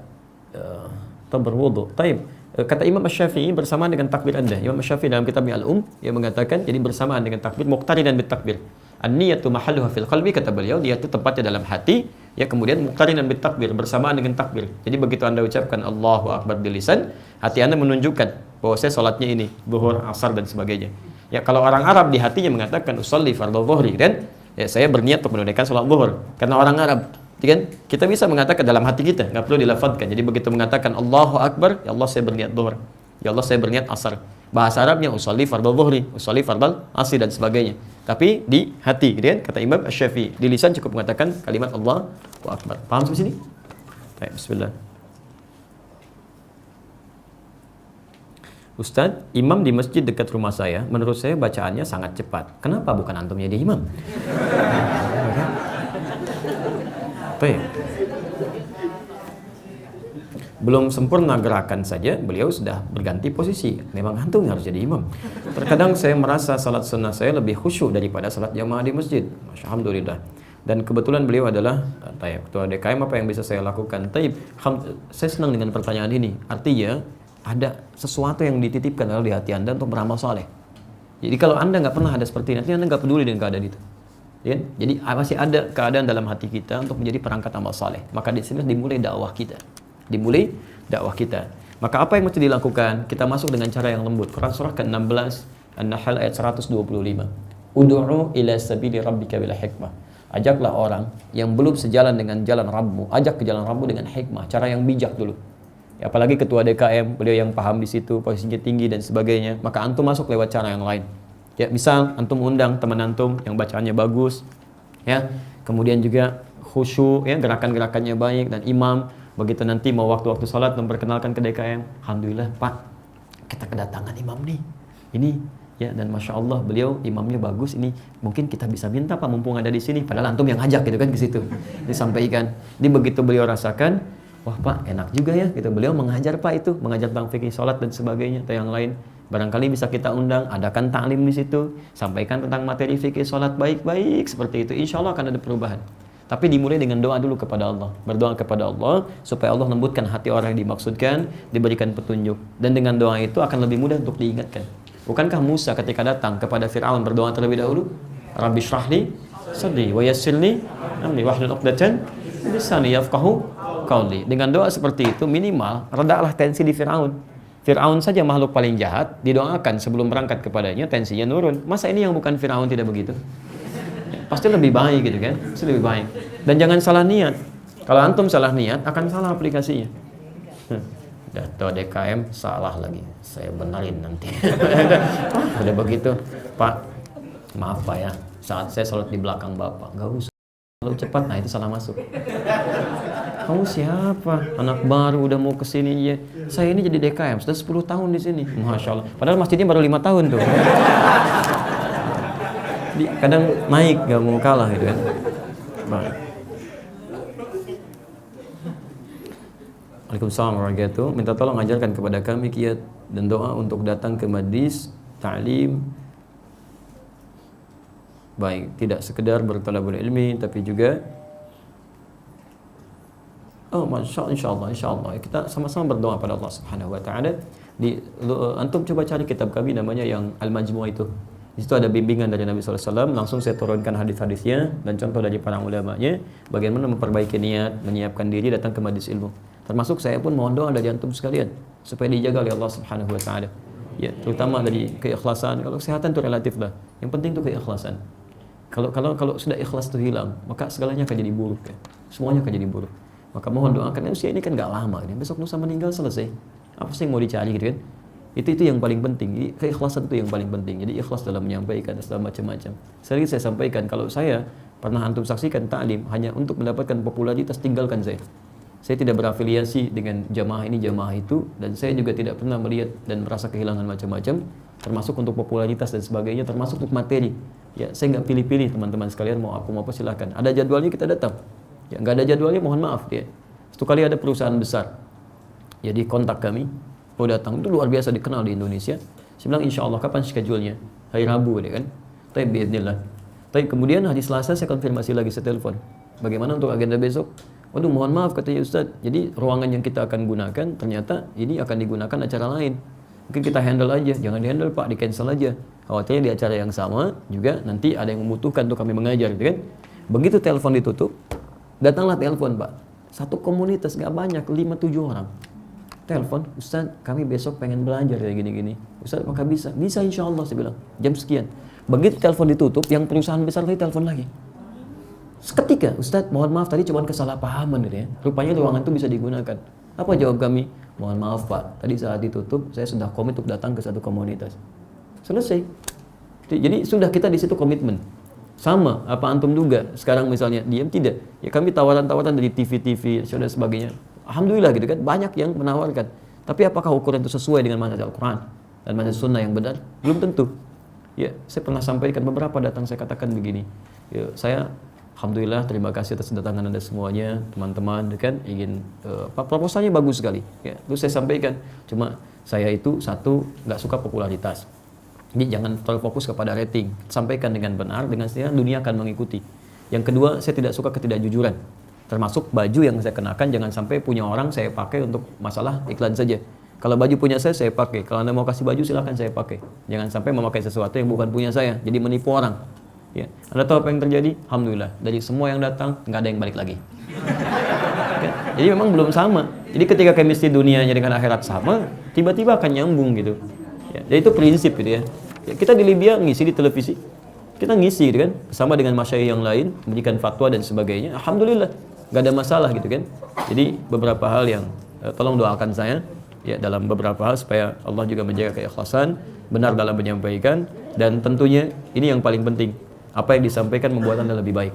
atau berwudu? Taib. Kata Imam Asy-Syafi'i bersamaan dengan takbir Anda. Imam Asy-Syafi'i dalam kitabnya Al-Um yang mengatakan jadi bersamaan dengan takbir, muqtarinan bit takbir. An-niyatu mahalluha fil qalbi, kata beliau, niat itu tempatnya dalam hati, ya kemudian muqtarinan bit takbir, bersamaan dengan takbir. Jadi begitu Anda ucapkan Allahu Akbar di lisan, hati Anda menunjukkan bahwa saya salatnya ini, zuhur, asar dan sebagainya. Ya kalau orang Arab di hatinya mengatakan usolli fardhu dhuhri, dan ya saya berniat untuk menunaikan salat zuhur. Karena orang Arab kan? Kita bisa mengatakan dalam hati kita, nggak perlu dilafadzkan. Jadi begitu mengatakan Allahu Akbar, ya Allah saya berniat zuhur, ya Allah saya berniat asar. Bahasa Arabnya usolli fardhu dhuhri, usolli fardhu asri dan sebagainya. Tapi di hati, gitu kan? Kata Imam Asy-Syafi'i, di lisan cukup mengatakan kalimat Allahu Akbar. Paham sampai sini? Baik, bismillah. Ustadz, imam di masjid dekat rumah saya, menurut saya bacaannya sangat cepat. Kenapa bukan antum jadi imam? Baik. Belum sempurna gerakan saja, beliau sudah berganti posisi. Memang antum harus jadi imam. Terkadang saya merasa salat sunnah saya lebih khusyuk daripada salat jamaah di masjid. Alhamdulillah. Dan kebetulan beliau adalah ketua DKM, apa yang bisa saya lakukan? Saya senang dengan pertanyaan ini. Artinya ada sesuatu yang dititipkan di hati Anda untuk beramal saleh. Jadi kalau Anda nggak pernah ada seperti ini, artinya Anda nggak peduli dengan keadaan itu. Ya? Jadi masih ada keadaan dalam hati kita untuk menjadi perangkat amal saleh. Maka di sini dimulai dakwah kita. Maka apa yang mesti dilakukan? Kita masuk dengan cara yang lembut. Quran surah ke-16 An-Nahl ayat 125. Ud'u ila sabili rabbika bil hikmah. Ajaklah orang yang belum sejalan dengan jalan Rabbmu, ajak ke jalan Rabbmu dengan hikmah, cara yang bijak dulu. Ya, apalagi ketua DKM, beliau yang paham di situ, posisinya tinggi dan sebagainya, maka antum masuk lewat cara yang lain. Ya, misal antum undang teman antum yang bacaannya bagus, ya, kemudian juga khusyuk, ya, gerakan-gerakannya baik, dan imam begitu nanti mau waktu-waktu salat memperkenalkan ke DKM, alhamdulillah Pak, kita kedatangan imam nih, ini, ya, dan masya Allah beliau imamnya bagus, ini mungkin kita bisa minta Pak mumpung ada di sini, padahal antum yang ngajak gitu kan ke situ, disampaikan. Jadi begitu beliau rasakan, wah Pak enak juga ya gitu, beliau mengajar Pak itu, mengajar tentang fikih sholat dan sebagainya atau yang lain. Barangkali bisa kita undang, adakan ta'lim di situ, sampaikan tentang materi fikih sholat baik-baik seperti itu, insya Allah akan ada perubahan. Tapi dimulai dengan doa dulu kepada Allah, berdoa kepada Allah supaya Allah lembutkan hati orang yang dimaksudkan, diberikan petunjuk, dan dengan doa itu akan lebih mudah untuk diingatkan. Bukankah Musa ketika datang kepada Fir'aun berdoa terlebih dahulu, Rabbi shrahli sadri wa yassirli amri wahlul 'uqdatam min lisani yafqahu qawli. Dengan doa seperti itu minimal redalah tensi di Fir'aun. Fir'aun saja makhluk paling jahat, didoakan sebelum berangkat kepadanya tensinya nurun. Masa ini yang bukan Fir'aun tidak begitu? Pasti lebih baik gitu kan, pasti lebih baik. Dan jangan salah niat. Kalau antum salah niat akan salah aplikasinya. Data DKM salah lagi, saya benerin nanti. Udah begitu, Pak, maaf Pak ya, saat saya sholat di belakang Bapak, gak usah terlalu cepat, nah itu salah masuk. Kamu siapa? Anak baru udah mau kesini ya. Saya ini jadi DKM sudah 10 tahun di sini, masya Allah. Padahal masjidnya baru 5 tahun tuh. Kadang naik gak mau kalah gitu kan. Baik. Waalaikumsalam warahmatullahi wabarakatuh. Minta tolong ajarkan kepada kami kiat dan doa untuk datang ke majlis ta'lim. Baik, tidak sekedar bertalabul ilmi tapi juga insyaallah kita sama-sama berdoa pada Allah Subhanahu wa taala. Antum coba cari kitab kami namanya yang Al-Majmu' itu. Di situ ada bimbingan dari Nabi SAW, langsung saya turunkan hadis-hadisnya dan contoh dari para ulamanya bagaimana memperbaiki niat, menyiapkan diri datang ke majlis ilmu. Termasuk saya pun mohon doa dari antum sekalian supaya dijaga oleh Allah Subhanahu wa taala. Ya, terutama dari keikhlasan. Kalau kesehatan itu relatif lah. Yang penting itu keikhlasan. Kalau sudah ikhlas itu hilang, maka segalanya akan jadi buruk ya. Semuanya akan jadi buruk. Maka mohon doakan, usia ini kan gak lama, besok lusa meninggal selesai. Apa sih yang mau dicari gitu kan? Itu yang paling penting, keikhlasan itu yang paling penting. Jadi ikhlas dalam menyampaikan segala macam-macam. Sering saya sampaikan, kalau saya pernah antum saksikan ta'lim hanya untuk mendapatkan popularitas, tinggalkan saya. Saya tidak berafiliasi dengan jamaah ini, jamaah itu, dan saya juga tidak pernah melihat dan merasa kehilangan macam-macam, termasuk untuk popularitas dan sebagainya, termasuk untuk materi. Ya, saya nggak pilih-pilih teman-teman sekalian mau apa silahkan. Ada jadwalnya kita datang. Ya, nggak ada jadwalnya mohon maaf ya. Satu kali ada perusahaan besar, jadi kontak kami. Oh datang, itu luar biasa dikenal di Indonesia. Saya bilang insya Allah kapan schedule-nya? Hari Rabu deh kan. Tapi biidznillah. Tapi kemudian hari Selasa saya konfirmasi lagi, saya telepon. Bagaimana untuk agenda besok? Waduh mohon maaf katanya Ustaz. Jadi ruangan yang kita akan gunakan ternyata ini akan digunakan acara lain. Mungkin kita handle aja, jangan di handle Pak, di cancel aja. Khawatirnya di acara yang sama juga nanti ada yang membutuhkan untuk kami mengajar gitu kan. Begitu telepon ditutup, datanglah telepon Pak. Satu komunitas gak banyak, 5-7 orang. Telepon, Ustaz kami besok pengen belajar kayak gini-gini. Ustaz apakah bisa? Bisa insya Allah, saya bilang, jam sekian. Begitu telepon ditutup, yang perusahaan besar lagi telepon lagi. Seketika, Ustaz mohon maaf tadi cuma kesalahpahaman gitu ya. Rupanya ruangan itu bisa digunakan. Apa jawab kami? Mohon maaf Pak, tadi saat ditutup saya sudah komit untuk datang ke satu komunitas. Selesai. Jadi sudah kita di situ komitmen. Sama, apa antum duga? Sekarang misalnya diam tidak? Ya kami tawaran-tawaran dari TV dan sebagainya. Alhamdulillah gitu kan, banyak yang menawarkan. Tapi apakah ukuran itu sesuai dengan manhaj Al-Quran dan manhaj Sunnah yang benar? Belum tentu. Ya, saya pernah sampaikan beberapa datang saya katakan begini. Ya, saya alhamdulillah terima kasih atas kedatangan Anda semuanya, teman-teman, kan ingin proposalnya bagus sekali. Ya, terus saya sampaikan, cuma saya itu satu nggak suka popularitas. Jadi jangan terlalu fokus kepada rating. Sampaikan dengan benar, dengan setia dunia akan mengikuti. Yang kedua, saya tidak suka ketidakjujuran. Termasuk baju yang saya kenakan jangan sampai punya orang saya pakai untuk masalah iklan saja. Kalau baju punya saya pakai. Kalau Anda mau kasih baju silahkan saya pakai. Jangan sampai memakai sesuatu yang bukan punya saya, jadi menipu orang. Ya. Anda tahu apa yang terjadi? Alhamdulillah, dari semua yang datang nggak ada yang balik lagi. Ya. Jadi memang belum sama. Jadi ketika chemistry dunianya dengan akhirat sama, tiba-tiba akan nyambung gitu. Ya. Jadi itu prinsip gitu ya. Kita di Libya ngisi di televisi, kita ngisi gitu kan, sama dengan masyayikh yang lain, memberikan fatwa dan sebagainya. Alhamdulillah, nggak ada masalah gitu kan. Jadi beberapa hal yang tolong doakan saya ya dalam beberapa hal supaya Allah juga menjaga keikhlasan, benar dalam menyampaikan, dan tentunya ini yang paling penting, apa yang disampaikan membuat Anda lebih baik.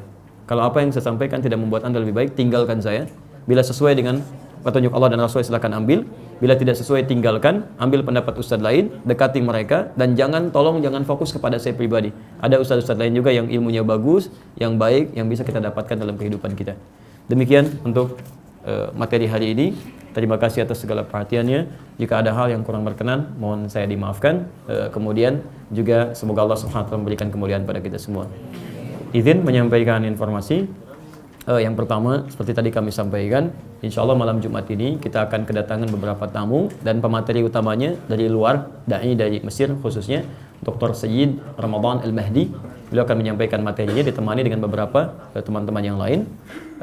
Kalau apa yang saya sampaikan tidak membuat Anda lebih baik, tinggalkan saya. Bila sesuai dengan petunjuk Allah dan Rasul silakan ambil. Bila tidak sesuai tinggalkan, ambil pendapat ustadz lain, dekati mereka, dan jangan fokus kepada saya pribadi. Ada ustadz-ustadz lain juga yang ilmunya bagus, yang baik, yang bisa kita dapatkan dalam kehidupan kita. Demikian untuk materi hari ini. Terima kasih atas segala perhatiannya. Jika ada hal yang kurang berkenan, mohon saya dimaafkan. Kemudian juga semoga Allah Subhanahu wa taala memberikan kemuliaan pada kita semua. Izin menyampaikan informasi. Yang pertama, seperti tadi kami sampaikan, insya Allah malam Jumat ini kita akan kedatangan beberapa tamu dan pemateri utamanya dari luar, dai dari Mesir khususnya, Dr. Sayyid Ramadan Al-Mahdi. Beliau akan menyampaikan materinya ditemani dengan beberapa teman-teman yang lain.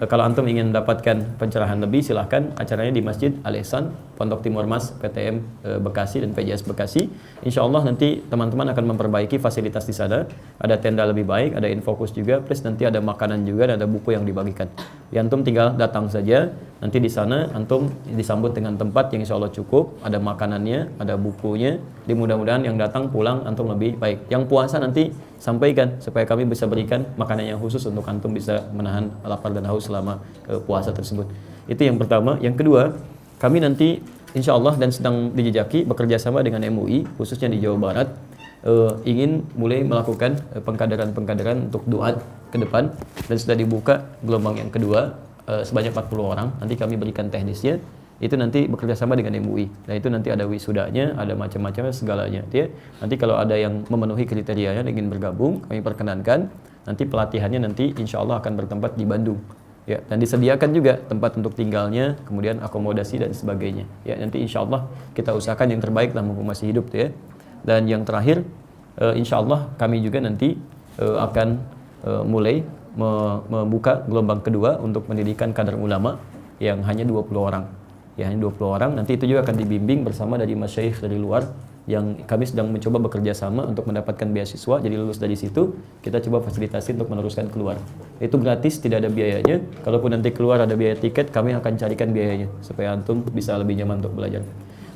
Kalau antum ingin mendapatkan pencerahan lebih, silahkan acaranya di Masjid Al-Ihsan, Pondok Timur Mas, PTM Bekasi dan PJS Bekasi. Insya Allah nanti teman-teman akan memperbaiki fasilitas di sana. Ada tenda lebih baik, ada infokus juga, plus nanti ada makanan juga dan ada buku yang dibagikan. Ya, antum tinggal datang saja. Nanti di sana antum disambut dengan tempat yang insya Allah cukup, ada makanannya, ada bukunya. Mudah-mudahan yang datang pulang antum lebih baik. Yang puasa nanti sampaikan supaya kami bisa berikan makanan yang khusus untuk antum bisa menahan lapar dan haus selama puasa tersebut. Itu yang pertama. Yang kedua, kami nanti insya Allah dan sedang dijejaki bekerja sama dengan MUI khususnya di Jawa Barat, ingin mulai melakukan pengkaderan untuk duat ke depan, dan sudah dibuka gelombang yang kedua sebanyak 40 orang. Nanti kami berikan teknisnya. Itu nanti bekerja sama dengan MUI. Nah itu nanti ada wisudanya, ada macam-macam segalanya. Ya. Nanti kalau ada yang memenuhi kriterianya ingin bergabung, kami perkenankan. Nanti pelatihannya nanti insya Allah akan bertempat di Bandung. Ya, dan disediakan juga tempat untuk tinggalnya, kemudian akomodasi dan sebagainya. Ya, nanti insya Allah kita usahakan yang terbaik lah mumpung masih hidup, ya. Dan yang terakhir, insya Allah kami juga nanti akan mulai membuka gelombang kedua untuk pendidikan kader ulama yang hanya 20 orang. Ya, hanya 20 orang. Nanti itu juga akan dibimbing bersama dari masyayikh dari luar yang kami sedang mencoba bekerja sama untuk mendapatkan beasiswa. Jadi lulus dari situ kita coba fasilitasi untuk meneruskan keluar. Itu gratis, tidak ada biayanya. Kalaupun nanti keluar ada biaya tiket, kami akan carikan biayanya supaya antum bisa lebih nyaman untuk belajar.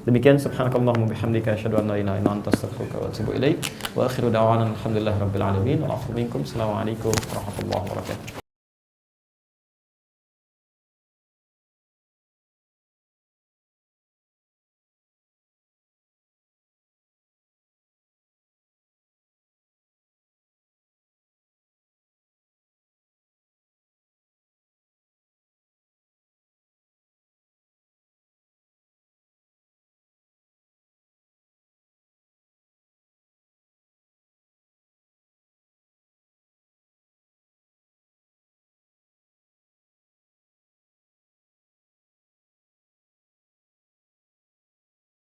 Demikian, subhanakallahumma bihamdika asyhadu an la ilaha illa anta astaghfiruka wa atubu ilaik. Wa akhiru da'wana alhamdulillahirabbil alamin. Wa akhir minkum. Assalamualaikum warahmatullahi wabarakatuh.